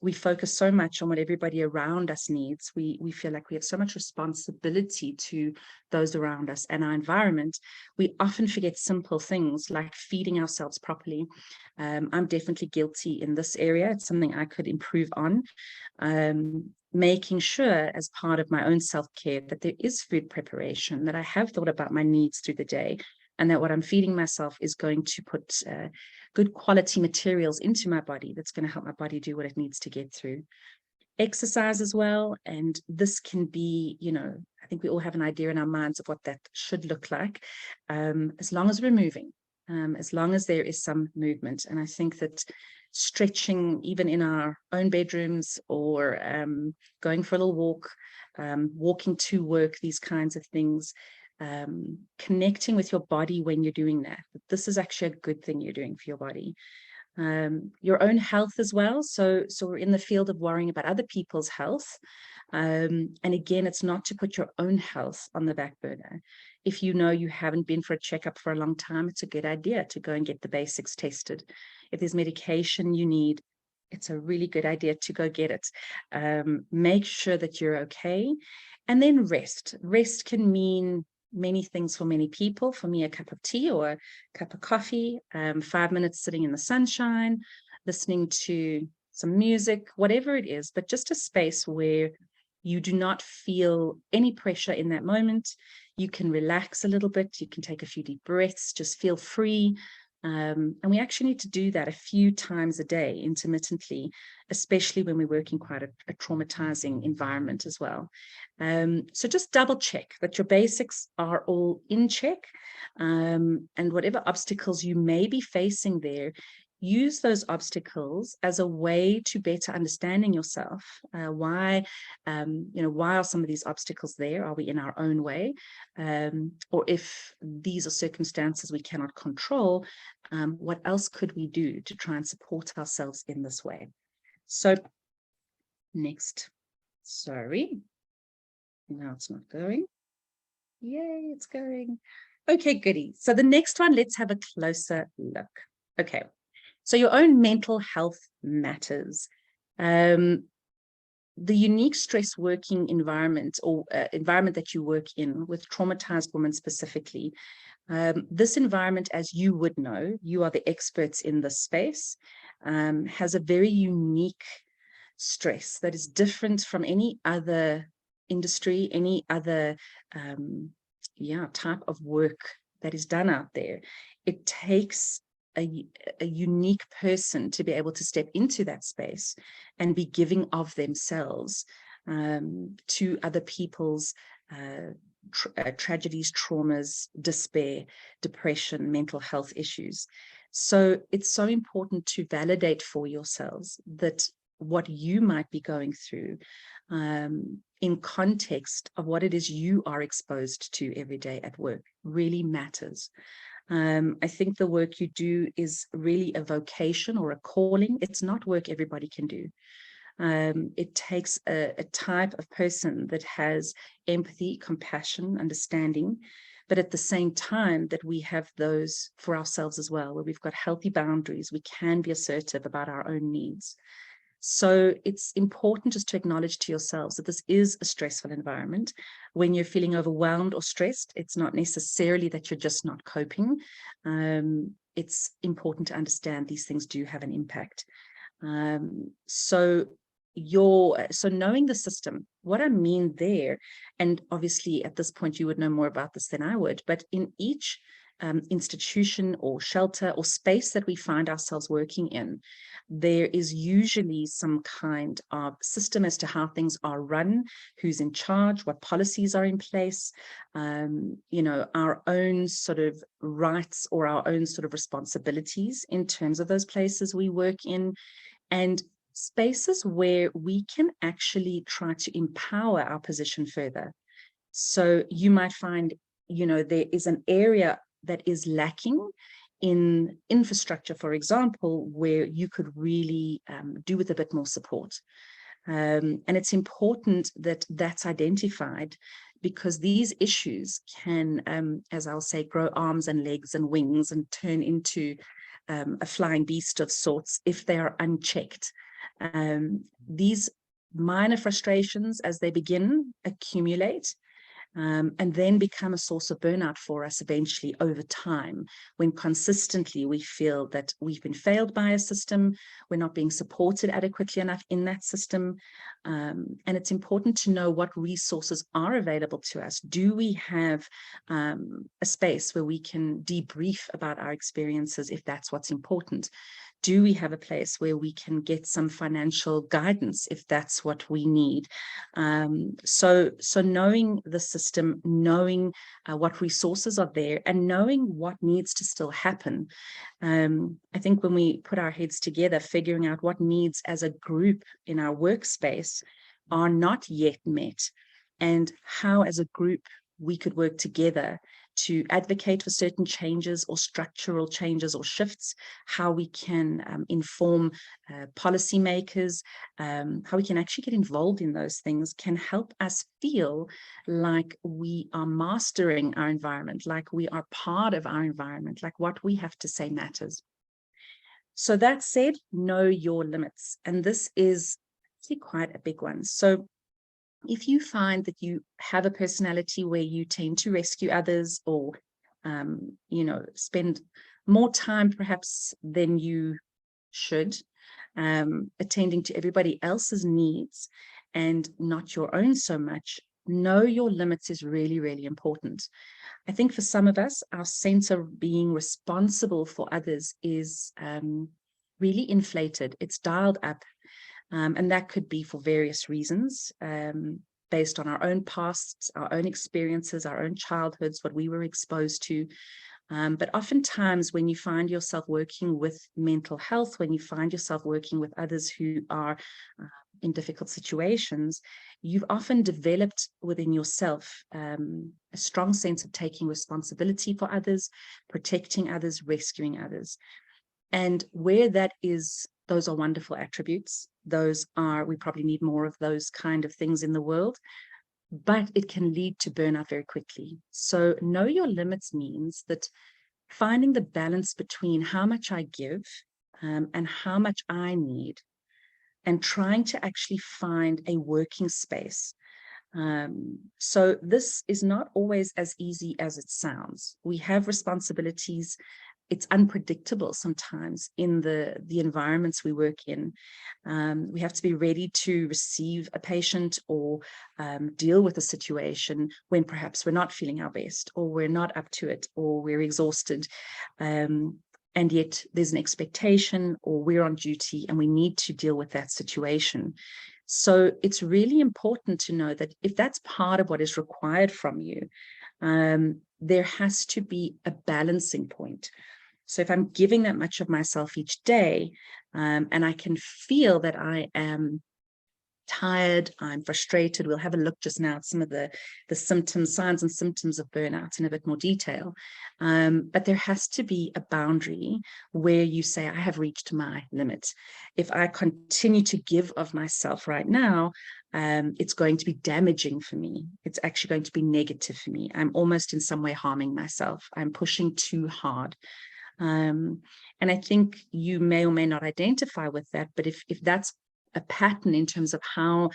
we focus so much on what everybody around us needs. We feel like we have so much responsibility to those around us and our environment. We often forget simple things like feeding ourselves properly. I'm definitely guilty in this area. It's something I could improve on. Making sure as part of my own self-care that there is food preparation, that I have thought about my needs through the day, and that what I'm feeding myself is going to put good quality materials into my body that's going to help my body do what it needs to get through. Exercise as well, and this can be, you know, I think we all have an idea in our minds of what that should look like, as long as we're moving, as long as there is some movement. And I think that stretching, even in our own bedrooms, or going for a little walk, walking to work, these kinds of things, connecting with your body when you're doing that. This is actually a good thing you're doing for your body. Your own health as well. So we're in the field of worrying about other people's health. And again, it's not to put your own health on the back burner. If you know you haven't been for a checkup for a long time, it's a good idea to go and get the basics tested. If there's medication you need, it's a really good idea to go get it. Make sure that you're okay. And then rest. Rest can mean many things for many people. For me, a cup of tea or a cup of coffee, 5 minutes sitting in the sunshine, listening to some music, whatever it is, but just a space where you do not feel any pressure in that moment. You can relax a little bit. You can take a few deep breaths, just feel free. And we actually need to do that a few times a day intermittently, especially when we work in quite a traumatizing environment as well. So just double check that your basics are all in check, and whatever obstacles you may be facing there, use those obstacles as a way to better understanding yourself. Why are some of these obstacles there? Are we in our own way? Or if these are circumstances we cannot control, what else could we do to try and support ourselves in this way? So next, sorry, now it's not going. Yay, it's going. Okay, goody. So the next one, let's have a closer look. Okay. So your own mental health matters. The unique stress working environment, or environment that you work in with traumatized women specifically, this environment, as you would know, you are the experts in this space, has a very unique stress that is different from any other industry, any other type of work that is done out there. It takes a unique person to be able to step into that space and be giving of themselves to other people's tragedies, traumas, despair, depression, mental health issues. So it's so important to validate for yourselves that what you might be going through in context of what it is you are exposed to every day at work really matters. I think the work you do is really a vocation or a calling. It's not work everybody can do. It takes a type of person that has empathy, compassion, understanding, but at the same time that we have those for ourselves as well, where we've got healthy boundaries, we can be assertive about our own needs. So it's important just to acknowledge to yourselves that this is a stressful environment. When you're feeling overwhelmed or stressed, it's not necessarily that you're just not coping. It's important to understand these things do have an impact. So knowing the system, what I mean there, and obviously at this point you would know more about this than I would, but in each institution or shelter or space that we find ourselves working in, there is usually some kind of system as to how things are run, who's in charge, what policies are in place, our own sort of rights or our own sort of responsibilities in terms of those places we work in, and spaces where we can actually try to empower our position further. So you might find, there is an area that is lacking in infrastructure, for example, where you could really do with a bit more support. And it's important that that's identified because these issues can, as I'll say, grow arms and legs and wings and turn into a flying beast of sorts if they are unchecked. These minor frustrations, as they begin, accumulate, and then become a source of burnout for us eventually over time, when consistently we feel that we've been failed by a system, we're not being supported adequately enough in that system. And it's important to know what resources are available to us. Do we have a space where we can debrief about our experiences if that's what's important? Do we have a place where we can get some financial guidance if that's what we need? So knowing the system, knowing what resources are there, and knowing what needs to still happen. I think when we put our heads together, figuring out what needs as a group in our workspace are not yet met, and how as a group we could work together to advocate for certain changes or structural changes or shifts, how we can inform policymakers, how we can actually get involved in those things, can help us feel like we are mastering our environment, like we are part of our environment, like what we have to say matters. So that said, know your limits. And this is actually quite a big one. So if you find that you have a personality where you tend to rescue others, or, spend more time perhaps than you should, attending to everybody else's needs and not your own so much, know your limits is really, really important. I think for some of us, our sense of being responsible for others is really inflated. It's dialed up. And that could be for various reasons, based on our own pasts, our own experiences, our own childhoods, what we were exposed to. But oftentimes when you find yourself working with mental health, when you find yourself working with others who are in difficult situations, you've often developed within yourself a strong sense of taking responsibility for others, protecting others, rescuing others. And where that is, those are wonderful attributes. We probably need more of those kind of things in the world, but it can lead to burnout very quickly. So know your limits means that finding the balance between how much I give and how much I need, and trying to actually find a working space. So this is not always as easy as it sounds. We have responsibilities. It's unpredictable sometimes in the environments we work in. We have to be ready to receive a patient or deal with a situation when perhaps we're not feeling our best, or we're not up to it, or we're exhausted. And yet there's an expectation, or we're on duty and we need to deal with that situation. So it's really important to know that if that's part of what is required from you, there has to be a balancing point. So if I'm giving that much of myself each day, and I can feel that I am tired, I'm frustrated. We'll have a look just now at some of the symptoms, signs and symptoms of burnout in a bit more detail. But there has to be a boundary where you say, I have reached my limit. If I continue to give of myself right now, it's going to be damaging for me. It's actually going to be negative for me. I'm almost in some way harming myself. I'm pushing too hard. And I think you may or may not identify with that, but if that's a pattern in terms of how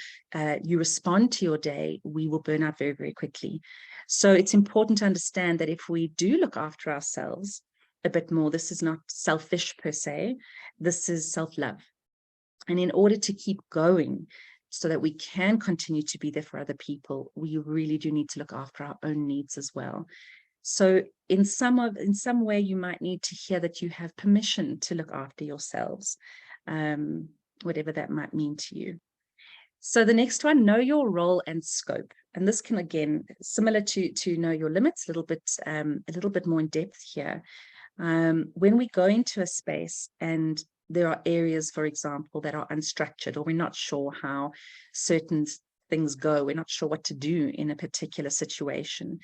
you respond to your day, we will burn out very, very quickly. So it's important to understand that if we do look after ourselves a bit more, this is not selfish per se, this is self-love. And in order to keep going so that we can continue to be there for other people, we really do need to look after our own needs as well. So in some way, you might need to hear that you have permission to look after yourselves, whatever that might mean to you. So the next one, know your role and scope. And this can, again, similar to know your limits, a little bit more in depth here. When we go into a space and there are areas, for example, that are unstructured, or we're not sure how certain things go, we're not sure what to do in a particular situation.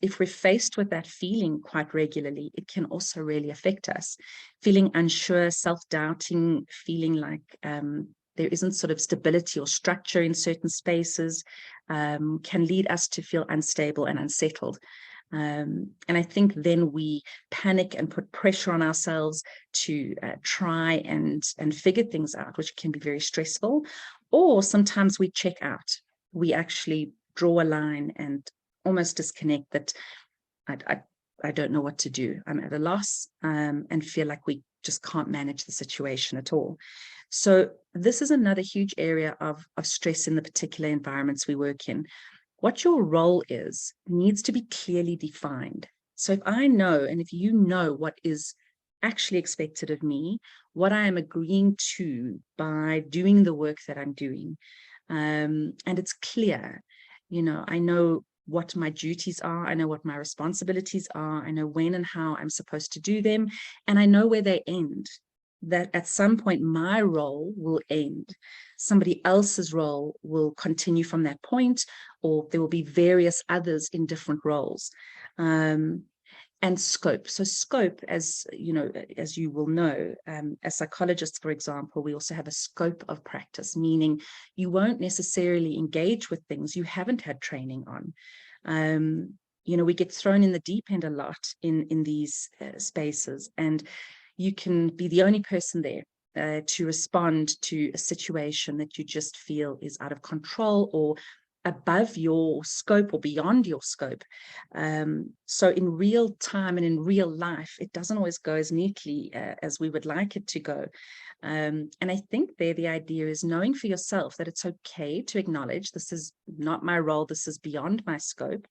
If we're faced with that feeling quite regularly, it can also really affect us. Feeling unsure, self-doubting, feeling like there isn't sort of stability or structure in certain spaces. can lead us to feel unstable and unsettled. And I think then we panic and put pressure on ourselves to try and figure things out, which can be very stressful. Or sometimes we check out. We actually draw a line and almost disconnect that I don't know what to do. I'm at a loss, and feel like we just can't manage the situation at all. So this is another huge area of stress in the particular environments we work in. What your role is needs to be clearly defined. So if I know, and if you know what is actually expected of me, what I am agreeing to by doing the work that I'm doing, and it's clear, I know what my duties are, I know what my responsibilities are, I know when and how I'm supposed to do them, and I know where they end. That at some point my role will end. Somebody else's role will continue from that point, or there will be various others in different roles. And scope. So scope, as you will know, as psychologists, for example, we also have a scope of practice, meaning you won't necessarily engage with things you haven't had training on. We get thrown in the deep end a lot in these spaces, and you can be the only person there to respond to a situation that you just feel is out of control or above your scope or beyond your scope. So in real time and in real life, it doesn't always go as neatly as we would like it to go. And I think the idea is knowing for yourself that it's okay to acknowledge this is not my role, this is beyond my scope.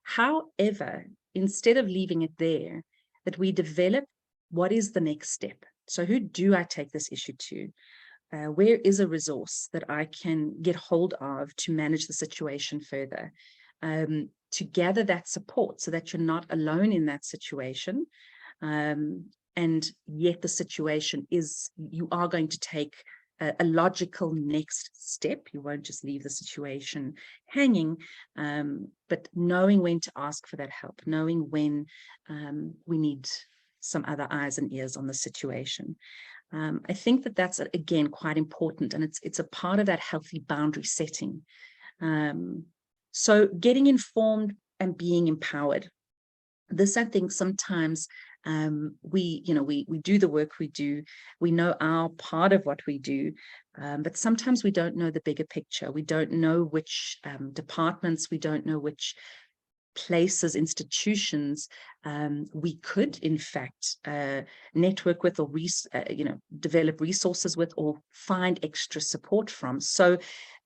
However, instead of leaving it there, that we develop what is the next step. So who do I take this issue to? Where is a resource that I can get hold of to manage the situation further, to gather that support so that you're not alone in that situation. And yet the situation is, you are going to take a logical next step. You won't just leave the situation hanging, but knowing when to ask for that help, knowing when we need some other eyes and ears on the situation. I think that's, again, quite important, and it's a part of that healthy boundary setting. So getting informed and being empowered. This, I think, sometimes we do the work we do, we know our part of what we do, but sometimes we don't know the bigger picture. We don't know which departments, we don't know which places, institutions we could in fact network with, or develop resources with, or find extra support from. So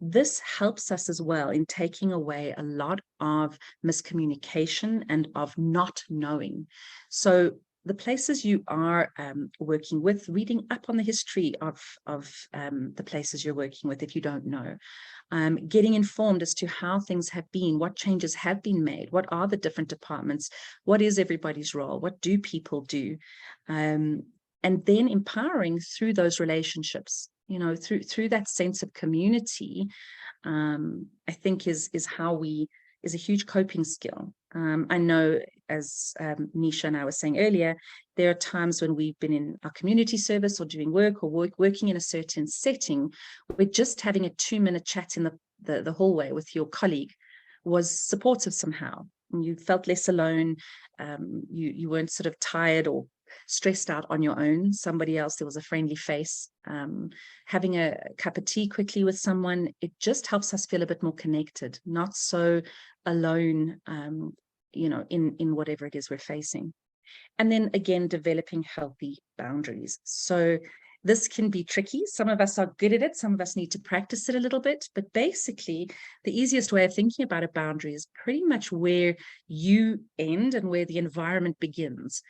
this helps us as well in taking away a lot of miscommunication and of not knowing. So the places you are working with, reading up on the history of the places you're working with if you don't know. Getting informed as to how things have been, what changes have been made, what are the different departments, what is everybody's role, what do people do, and then empowering through those relationships, through that sense of community. I think is a huge coping skill. I know, as Nisha and I were saying earlier, there are times when we've been in our community service or doing work or working in a certain setting, where just having a 2-minute chat in the hallway with your colleague was supportive somehow. And you felt less alone. You weren't sort of tired or stressed out on your own. Somebody else, there was a friendly face. Having a cup of tea quickly with someone, it just helps us feel a bit more connected, not so alone, in whatever it is we're facing. And then again, developing healthy boundaries. So this can be tricky. Some of us are good at it. Some of us need to practice it a little bit. But basically, the easiest way of thinking about a boundary is pretty much where you end and where the environment begins.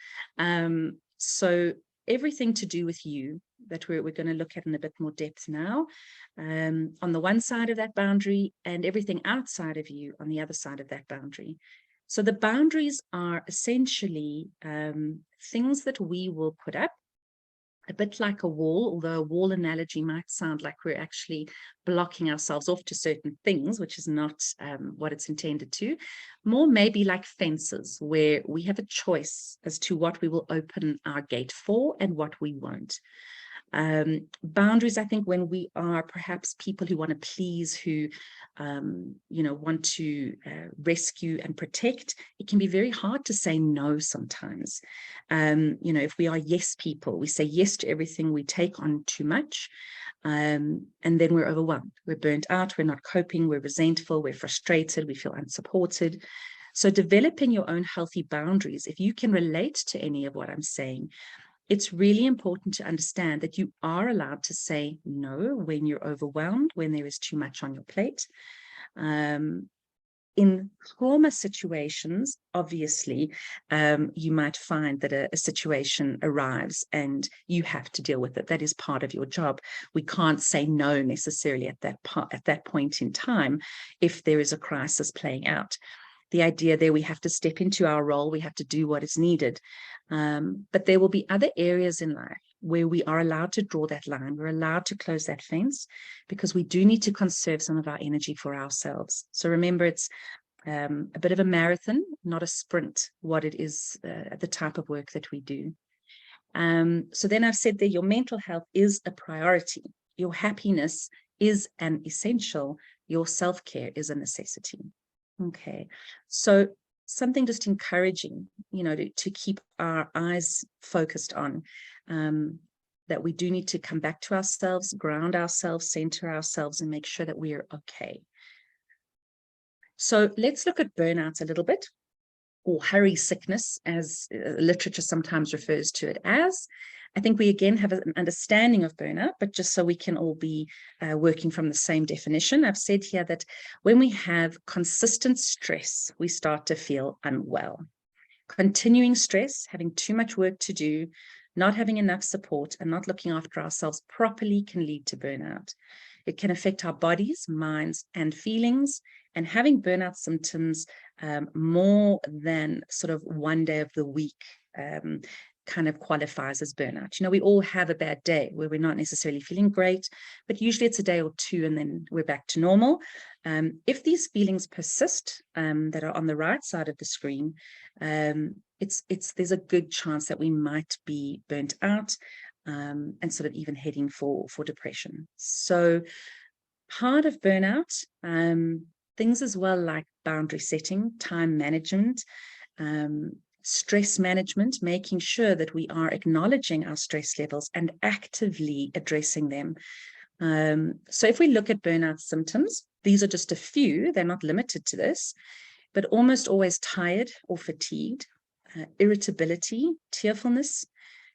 So everything to do with you that we're going to look at in a bit more depth now, on the one side of that boundary, and everything outside of you on the other side of that boundary. So the boundaries are essentially things that we will put up, a bit like a wall, although a wall analogy might sound like we're actually blocking ourselves off to certain things, which is not what it's intended to. More maybe like fences, where we have a choice as to what we will open our gate for and what we won't. Boundaries, I think, when we are perhaps people who want to please, who want to rescue and protect, it can be very hard to say no sometimes. If we are yes people, we say yes to everything, we take on too much, and then we're overwhelmed, we're burnt out, we're not coping, we're resentful, we're frustrated, we feel unsupported. So developing your own healthy boundaries, if you can relate to any of what I'm saying, it's really important to understand that you are allowed to say no when you're overwhelmed, when there is too much on your plate. In trauma situations, obviously, you might find that a situation arrives and you have to deal with it. That is part of your job. We can't say no necessarily at that point in time if there is a crisis playing out. The idea there, we have to step into our role, we have to do what is needed. But there will be other areas in life where we are allowed to draw that line. We're allowed to close that fence because we do need to conserve some of our energy for ourselves. So remember, it's a bit of a marathon, not a sprint, what it is, the type of work that we do. So then I've said that your mental health is a priority. Your happiness is an essential. Your self-care is a necessity. Okay, so something just encouraging, to keep our eyes focused on, that we do need to come back to ourselves, ground ourselves, center ourselves, and make sure that we are okay. So let's look at burnout a little bit, or hurry sickness, as literature sometimes refers to it as. I think we again have an understanding of burnout, but just so we can all be working from the same definition, I've said here that when we have consistent stress, we start to feel unwell. Continuing stress, having too much work to do, not having enough support, and not looking after ourselves properly can lead to burnout. It can affect our bodies, minds, and feelings. And having burnout symptoms more than sort of one day of the week kind of qualifies as burnout. We all have a bad day where we're not necessarily feeling great, but usually it's a day or two and then we're back to normal. If these feelings persist, that are on the right side of the screen, there's a good chance that we might be burnt out, and sort of even heading for depression. So part of burnout, things as well like boundary setting, time management, stress management, making sure that we are acknowledging our stress levels and actively addressing them. So if we look at burnout symptoms, these are just a few, they're not limited to this, but almost always tired or fatigued, irritability, tearfulness,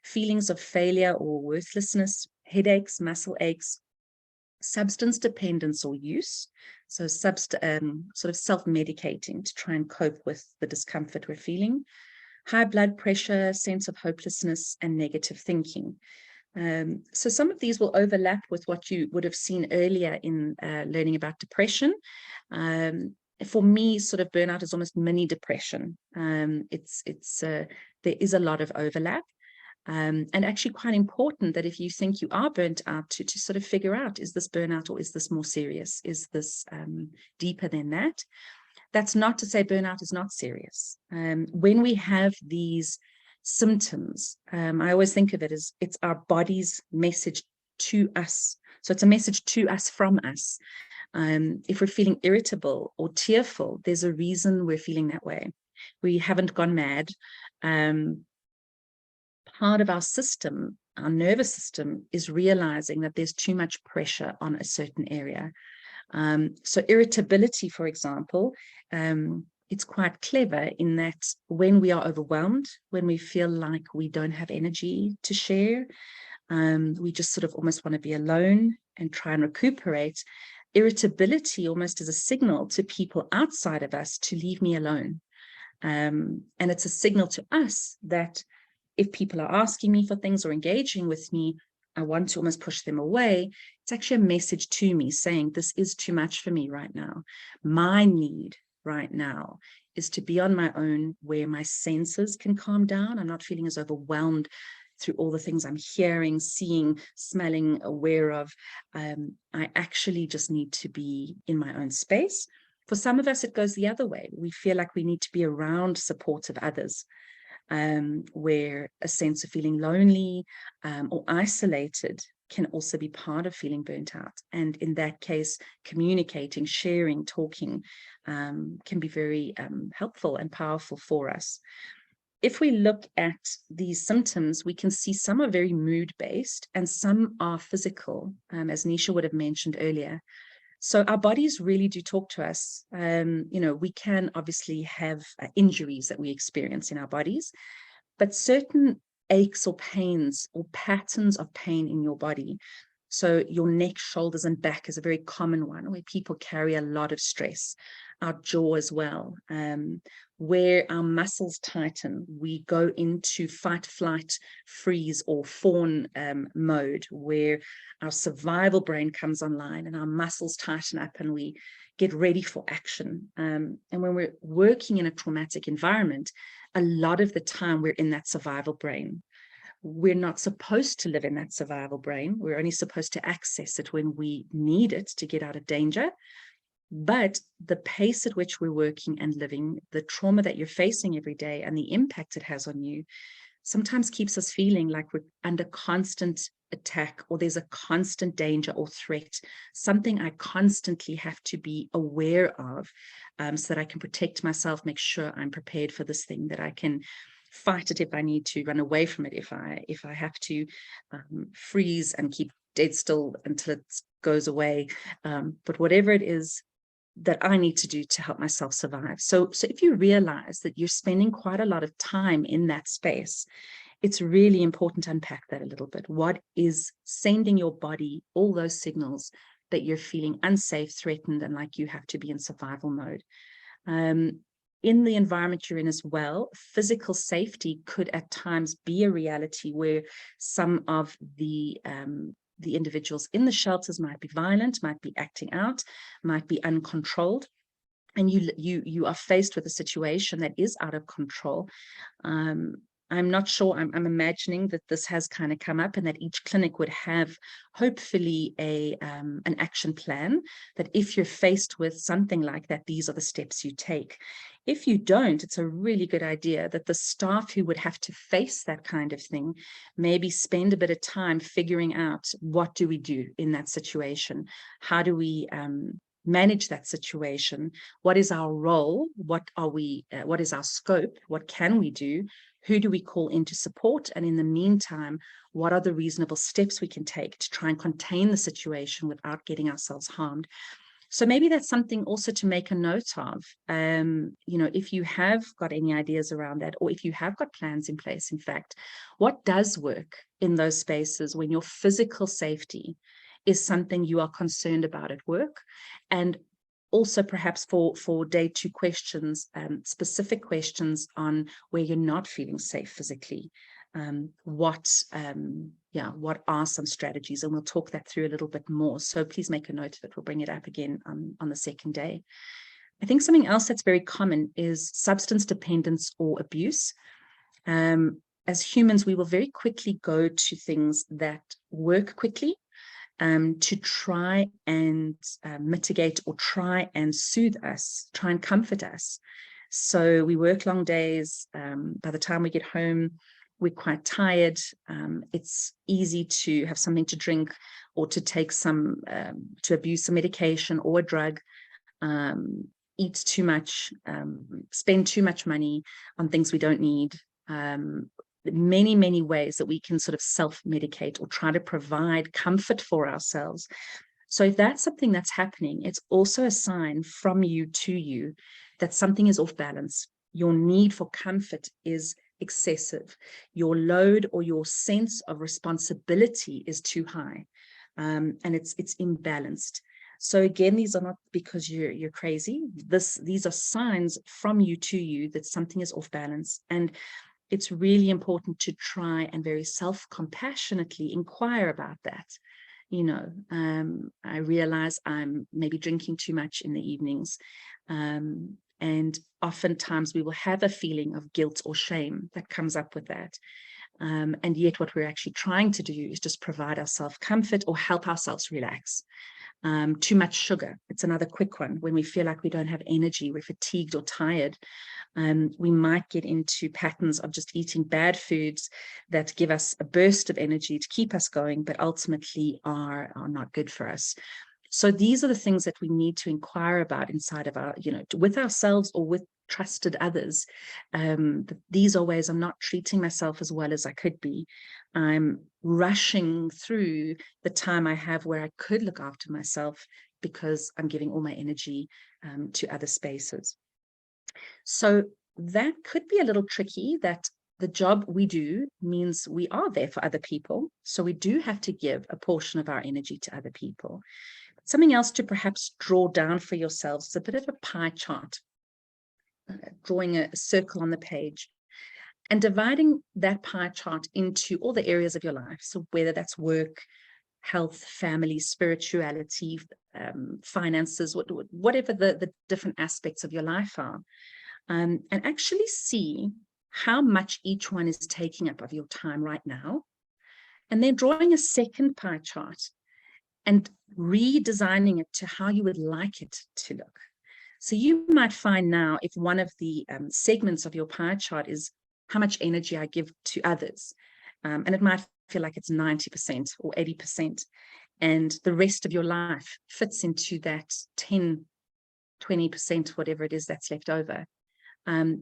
feelings of failure or worthlessness, headaches, muscle aches, substance dependence or use, so sort of self-medicating to try and cope with the discomfort we're feeling, high blood pressure, sense of hopelessness, and negative thinking. So some of these will overlap with what you would have seen earlier in learning about depression. For me, sort of burnout is almost mini depression. There is a lot of overlap. And actually quite important that if you think you are burnt out, to sort of figure out, is this burnout or is this more serious? Is this deeper than that? That's not to say burnout is not serious. When we have these symptoms, I always think of it as it's our body's message to us. So it's a message to us from us. If we're feeling irritable or tearful, there's a reason we're feeling that way. We haven't gone mad. Part of our system, our nervous system, is realizing that there's too much pressure on a certain area. So irritability, for example, it's quite clever in that when we are overwhelmed, when we feel like we don't have energy to share, we just sort of almost want to be alone and try and recuperate. Irritability almost is a signal to people outside of us to leave me alone. And it's a signal to us that if people are asking me for things or engaging with me, I want to almost push them away. It's actually a message to me saying, this is too much for me right now. My need right now is to be on my own where my senses can calm down. I'm not feeling as overwhelmed through all the things I'm hearing, seeing, smelling, aware of. I actually just need to be in my own space. For some of us, it goes the other way. We feel like we need to be around supportive others. where a sense of feeling lonely or isolated can also be part of feeling burnt out. And in that case, communicating, sharing, talking can be very helpful and powerful for us. If we look at these symptoms, we can see some are very mood-based and some are physical, as Nisha would have mentioned earlier. So our bodies really do talk to us. We can obviously have injuries that we experience in our bodies, but certain aches or pains or patterns of pain in your body. So your neck, shoulders, and back is a very common one where people carry a lot of stress. Our jaw as well, where our muscles tighten, we go into fight, flight, freeze, or fawn mode, where our survival brain comes online and our muscles tighten up and we get ready for action. And when we're working in a traumatic environment, a lot of the time we're in that survival brain. We're not supposed to live in that survival brain. We're only supposed to access it when we need it to get out of danger. But the pace at which we're working and living, the trauma that you're facing every day and the impact it has on you, sometimes keeps us feeling like we're under constant attack, or there's a constant danger or threat, something I constantly have to be aware of, so that I can protect myself, make sure I'm prepared for this thing, that I can fight it if I need to, run away from it if I have to, freeze and keep dead still until it goes away. But whatever it is that I need to do to help myself survive. So if you realize that you're spending quite a lot of time in that space, it's really important to unpack that a little bit. What is sending your body all those signals that you're feeling unsafe, threatened, and like you have to be in survival mode? In the environment you're in as well, physical safety could at times be a reality where some of the individuals in the shelters might be violent, might be acting out, might be uncontrolled, and you are faced with a situation that is out of control. I'm not sure, I'm imagining that this has kind of come up and that each clinic would have hopefully an action plan, that if you're faced with something like that, these are the steps you take. If you don't, it's a really good idea that the staff who would have to face that kind of thing maybe spend a bit of time figuring out, what do we do in that situation? How do we manage that situation? What is our role? What is our scope? What can we do? Who do we call in to support? And in the meantime, what are the reasonable steps we can take to try and contain the situation without getting ourselves harmed? So maybe that's something also to make a note of. If you have got any ideas around that, or if you have got plans in place, in fact, what does work in those spaces when your physical safety is something you are concerned about at work? And also perhaps for day 2 questions, specific questions on where you're not feeling safe physically. What are some strategies? And we'll talk that through a little bit more. So please make a note of it. We'll bring it up again on the second day. I think something else that's very common is substance dependence or abuse. As humans, we will very quickly go to things that work quickly, to try and mitigate or try and soothe us, try and comfort us. So we work long days. By the time we get home, we're quite tired. It's easy to have something to drink or to take to abuse some medication or a drug, eat too much, spend too much money on things we don't need. Many ways that we can sort of self-medicate or try to provide comfort for ourselves. So if that's something that's happening, it's also a sign from you to you that something is off balance. Your need for comfort is excessive. Your load or your sense of responsibility is too high, and it's imbalanced. So again, these are not because you're crazy. These are signs from you to you that something is off balance. And it's really important to try and very self-compassionately inquire about that. I realize I'm maybe drinking too much in the evenings. And oftentimes we will have a feeling of guilt or shame that comes up with that. And yet what we're actually trying to do is just provide ourselves comfort or help ourselves relax. Too much sugar. It's another quick one. When we feel like we don't have energy, we're fatigued or tired, we might get into patterns of just eating bad foods that give us a burst of energy to keep us going, but ultimately are not good for us. So these are the things that we need to inquire about inside of our, with ourselves or with trusted others. These are ways I'm not treating myself as well as I could be. I'm rushing through the time I have where I could look after myself because I'm giving all my energy to other spaces. So that could be a little tricky, that the job we do means we are there for other people. So we do have to give a portion of our energy to other people. Something else to perhaps draw down for yourselves is a bit of a pie chart, drawing a circle on the page and dividing that pie chart into all the areas of your life. So whether that's work, health, family, spirituality, finances, whatever the different aspects of your life are, and actually see how much each one is taking up of your time right now. And then drawing a second pie chart and redesigning it to how you would like it to look. So you might find now, if one of the segments of your pie chart is how much energy I give to others, and it might feel like it's 90% or 80%, and the rest of your life fits into that 10, 20%, whatever it is that's left over.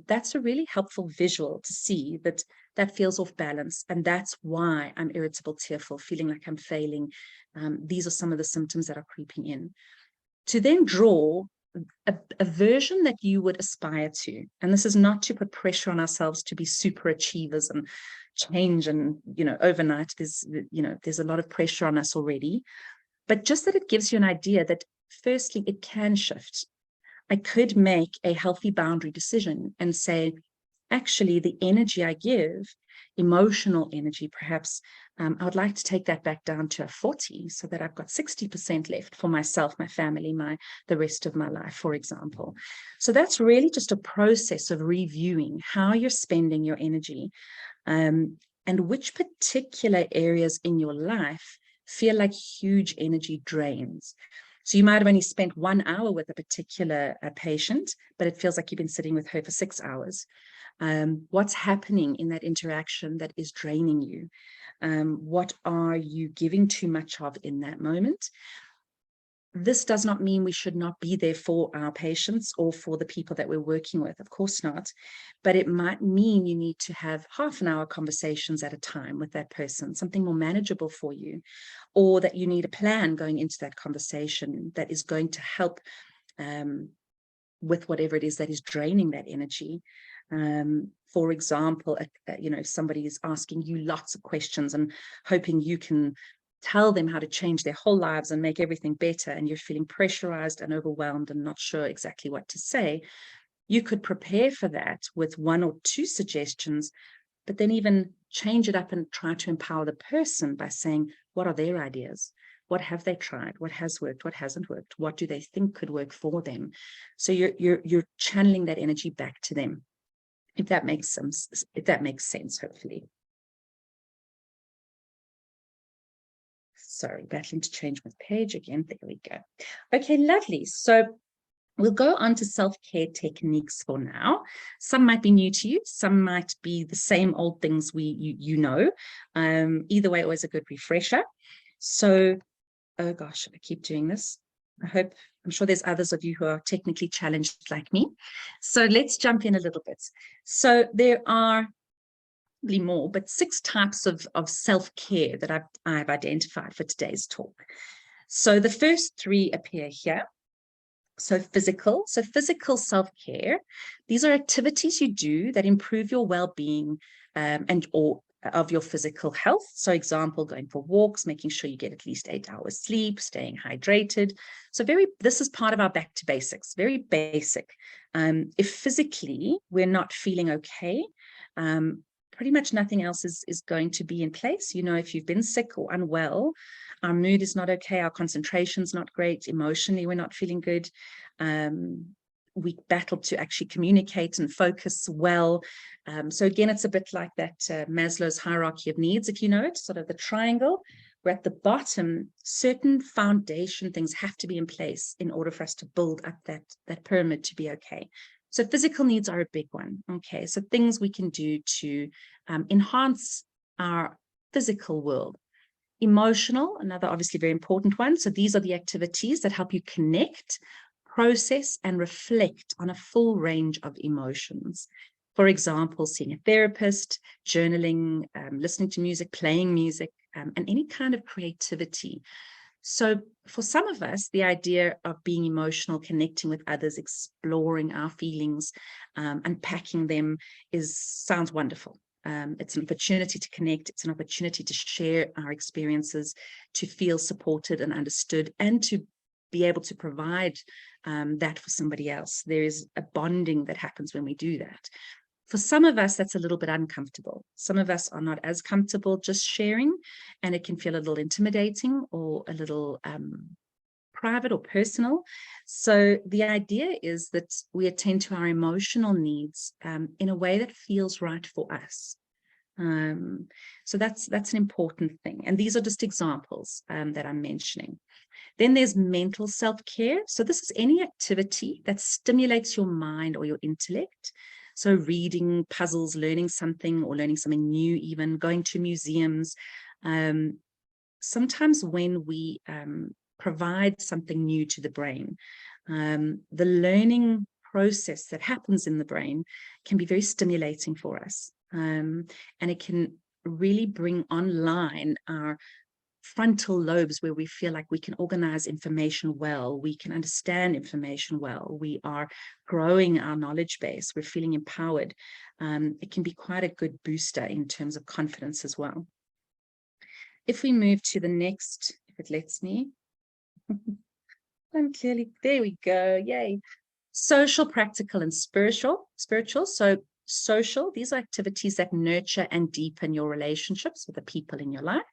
That's a really helpful visual to see that feels off balance. And that's why I'm irritable, tearful, feeling like I'm failing. These are some of the symptoms that are creeping in. To then draw a version that you would aspire to. And this is not to put pressure on ourselves to be super achievers and change and, overnight. There's a lot of pressure on us already. But just that it gives you an idea that firstly, it can shift. I could make a healthy boundary decision and say, actually, the energy I give, emotional energy, perhaps, I would like to take that back down to a 40 so that I've got 60% left for myself, my family, the rest of my life, for example. So that's really just a process of reviewing how you're spending your energy, and which particular areas in your life feel like huge energy drains. So you might have only spent 1 hour with a particular patient, but it feels like you've been sitting with her for 6 hours. What's happening in that interaction that is draining you? What are you giving too much of in that moment? This does not mean we should not be there for our patients or for the people that we're working with, of course not. But it might mean you need to have half an hour conversations at a time with that person, something more manageable for you, or that you need a plan going into that conversation that is going to help with whatever it is that is draining that energy. For example, if somebody is asking you lots of questions and hoping you can tell them how to change their whole lives and make everything better, and you're feeling pressurized and overwhelmed and not sure exactly what to say, you could prepare for that with 1 or 2 suggestions, but then even change it up and try to empower the person by saying, what are their ideas? What have they tried? What has worked? What hasn't worked? What do they think could work for them? So you're channeling that energy back to them, if that makes sense, hopefully. Sorry, battling to change my page again. There we go. Okay, lovely. So we'll go on to self-care techniques for now. Some might be new to you. Some might be the same old things you know. Either way, always a good refresher. So, oh gosh, I keep doing this. I'm sure there's others of you who are technically challenged like me. So let's jump in a little bit. So there are more, but 6 types of self-care that I've identified for today's talk. So the first 3 appear here. So physical self-care. These are activities you do that improve your well-being or of your physical health. So example, going for walks, making sure you get at least 8 hours sleep, staying hydrated. So this is part of our back to basics, very basic. If physically we're not feeling okay, pretty much nothing else is going to be in place. If you've been sick or unwell, our mood is not okay, our concentration's not great, emotionally we're not feeling good. We battle to actually communicate and focus well. So again, it's a bit like that Maslow's hierarchy of needs, if you know it, sort of the triangle, where at the bottom, certain foundation things have to be in place in order for us to build up that pyramid to be okay. So physical needs are a big one. Okay, so things we can do to enhance our physical world. Emotional, another obviously very important one. So these are the activities that help you connect, process, and reflect on a full range of emotions. For example, seeing a therapist, journaling, listening to music, playing music, and any kind of creativity. So for some of us, the idea of being emotional, connecting with others, exploring our feelings, unpacking them sounds wonderful. It's an opportunity to connect. It's an opportunity to share our experiences, to feel supported and understood, and to be able to provide that for somebody else. There is a bonding that happens when we do that. For some of us, that's a little bit uncomfortable. Some of us are not as comfortable just sharing, and it can feel a little intimidating or a little private or personal. So the idea is that we attend to our emotional needs in a way that feels right for us. So that's an important thing. And these are just examples that I'm mentioning. Then there's mental self-care. So this is any activity that stimulates your mind or your intellect. So reading, puzzles, learning something new, even going to museums. Sometimes when we provide something new to the brain, the learning process that happens in the brain can be very stimulating for us. And it can really bring online our frontal lobes, where we feel like we can organize information well, we can understand information well, we are growing our knowledge base, we're feeling empowered. It can be quite a good booster in terms of confidence as well. If we move to the next, if it lets me, I'm clearly, there we go, yay. Social, practical, and spiritual. So social, these are activities that nurture and deepen your relationships with the people in your life.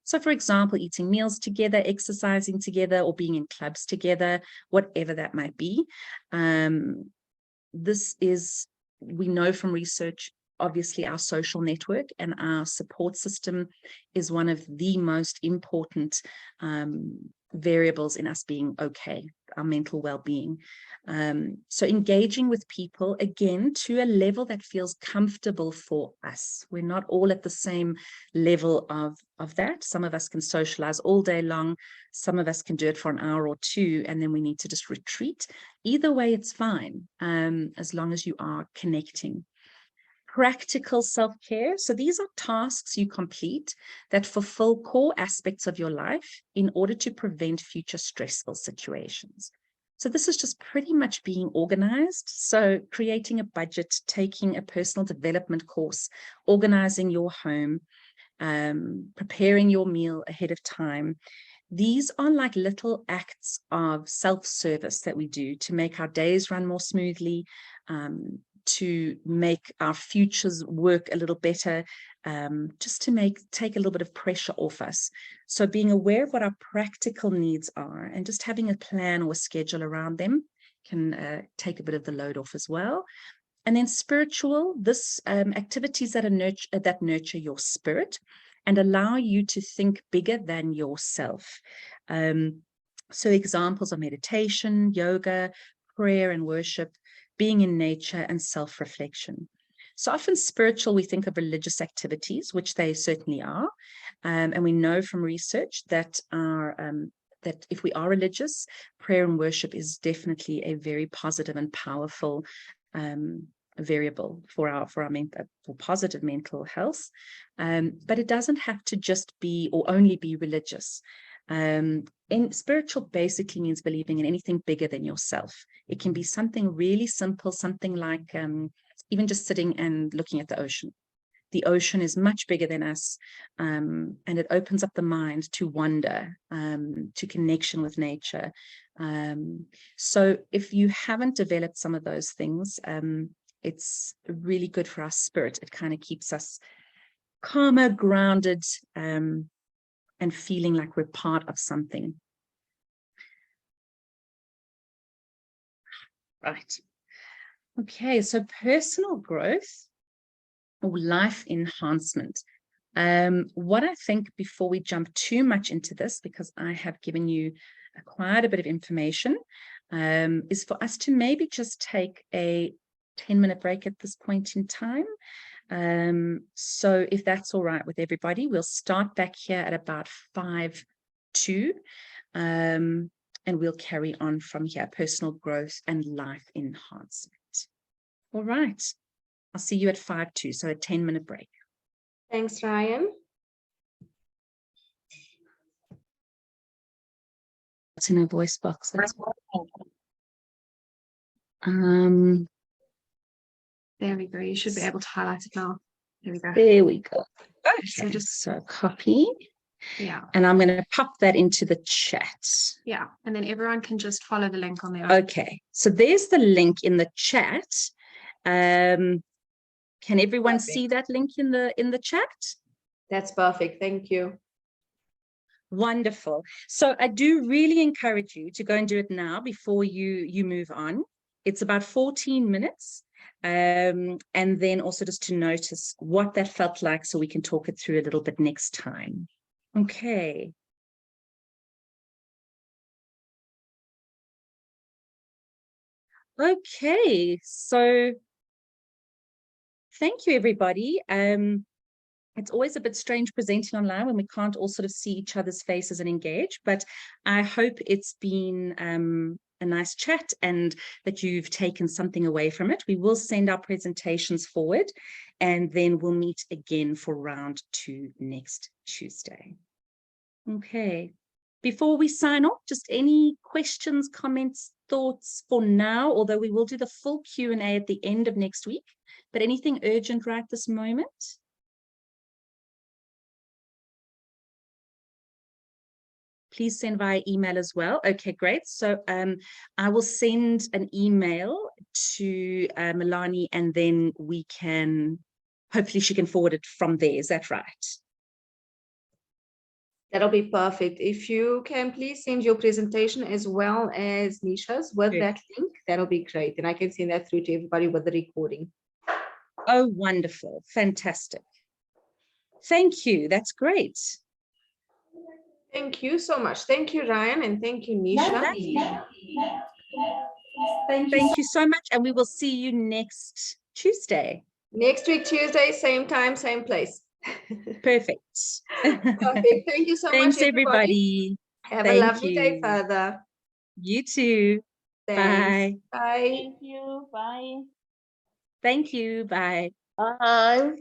So for example, eating meals together, exercising together, or being in clubs together, whatever that might be. This is, we know from research, obviously our social network and our support system is one of the most important variables in us being okay, our mental well-being. So engaging with people, again, to a level that feels comfortable for us. We're not all at the same level of that. Some of us can socialize all day long. Some of us can do it for an hour or two, and then we need to just retreat. Either way, it's fine, as long as you are connecting. Practical self-care. So these are tasks you complete that fulfill core aspects of your life in order to prevent future stressful situations. So this is just pretty much being organized. So creating a budget, taking a personal development course, organizing your home, preparing your meal ahead of time. These are like little acts of self-service that we do to make our days run more smoothly, to make our futures work a little better, just to take a little bit of pressure off us. So being aware of what our practical needs are and just having a plan or a schedule around them can take a bit of the load off as well. And then spiritual, this activities that nurture your spirit and allow you to think bigger than yourself. So examples are meditation, yoga, prayer and worship, being in nature, and self-reflection. So often spiritual, we think of religious activities, which they certainly are. And we know from research that that if we are religious, prayer and worship is definitely a very positive and powerful variable for positive mental health. But it doesn't have to just be or only be religious. In spiritual basically means believing in anything bigger than yourself. It can be something really simple, something like even just sitting and looking at the ocean. The ocean is much bigger than us, and it opens up the mind to wonder, to connection with nature. So if you haven't developed some of those things, it's really good for our spirit. It kind of keeps us calmer, grounded, and feeling like we're part of something. Right. Okay, so personal growth or life enhancement. What I think before we jump too much into this, because I have given you quite a bit of information, is for us to maybe just take a 10-minute break at this point in time. So if that's all right with everybody, we'll start back here at about 5:02, and we'll carry on from here, personal growth and life enhancement. All right. I'll see you at 5:02, so a 10-minute break. Thanks, Ryan. It's in a voice box. That's There we go. You should be able to highlight it now. There we go. there we go. So So copy. Yeah. And I'm going to pop that into the chat. Yeah. And then everyone can just follow the link on there. Okay. So there's the link in the chat. Can everyone see that link in the chat? That's perfect. Thank you. Wonderful. So I do really encourage you to go and do it now before you move on. It's about 14 minutes. And then also just to notice what that felt like so we can talk it through a little bit next time. Okay. Okay, so thank you, everybody. It's always a bit strange presenting online when we can't all sort of see each other's faces and engage, but I hope it's been a nice chat and that you've taken something away from it. We will send our presentations forward and then we'll meet again for round 2 next Tuesday. Okay. Before we sign off, just any questions, comments, thoughts for now, although we will do the full Q&A at the end of next week, but anything urgent right this moment? Please send via email as well. Okay, great. So I will send an email to Milani and then we can, hopefully she can forward it from there. Is that right? That'll be perfect. If you can please send your presentation as well as Nisha's with that link, that'll be great. And I can send that through to everybody with the recording. Oh, wonderful. Fantastic. Thank you. That's great. Thank you so much. Thank you, Ryan, and thank you, Nisha. Thank you so much. And we will see you next Tuesday. Next week, Tuesday, same time, same place. Perfect. Perfect. Thank you so Thanks, much, everybody. Have a lovely day further. You too. Thanks. Bye. Bye. Thank you. Bye. Thank you. Bye. Bye.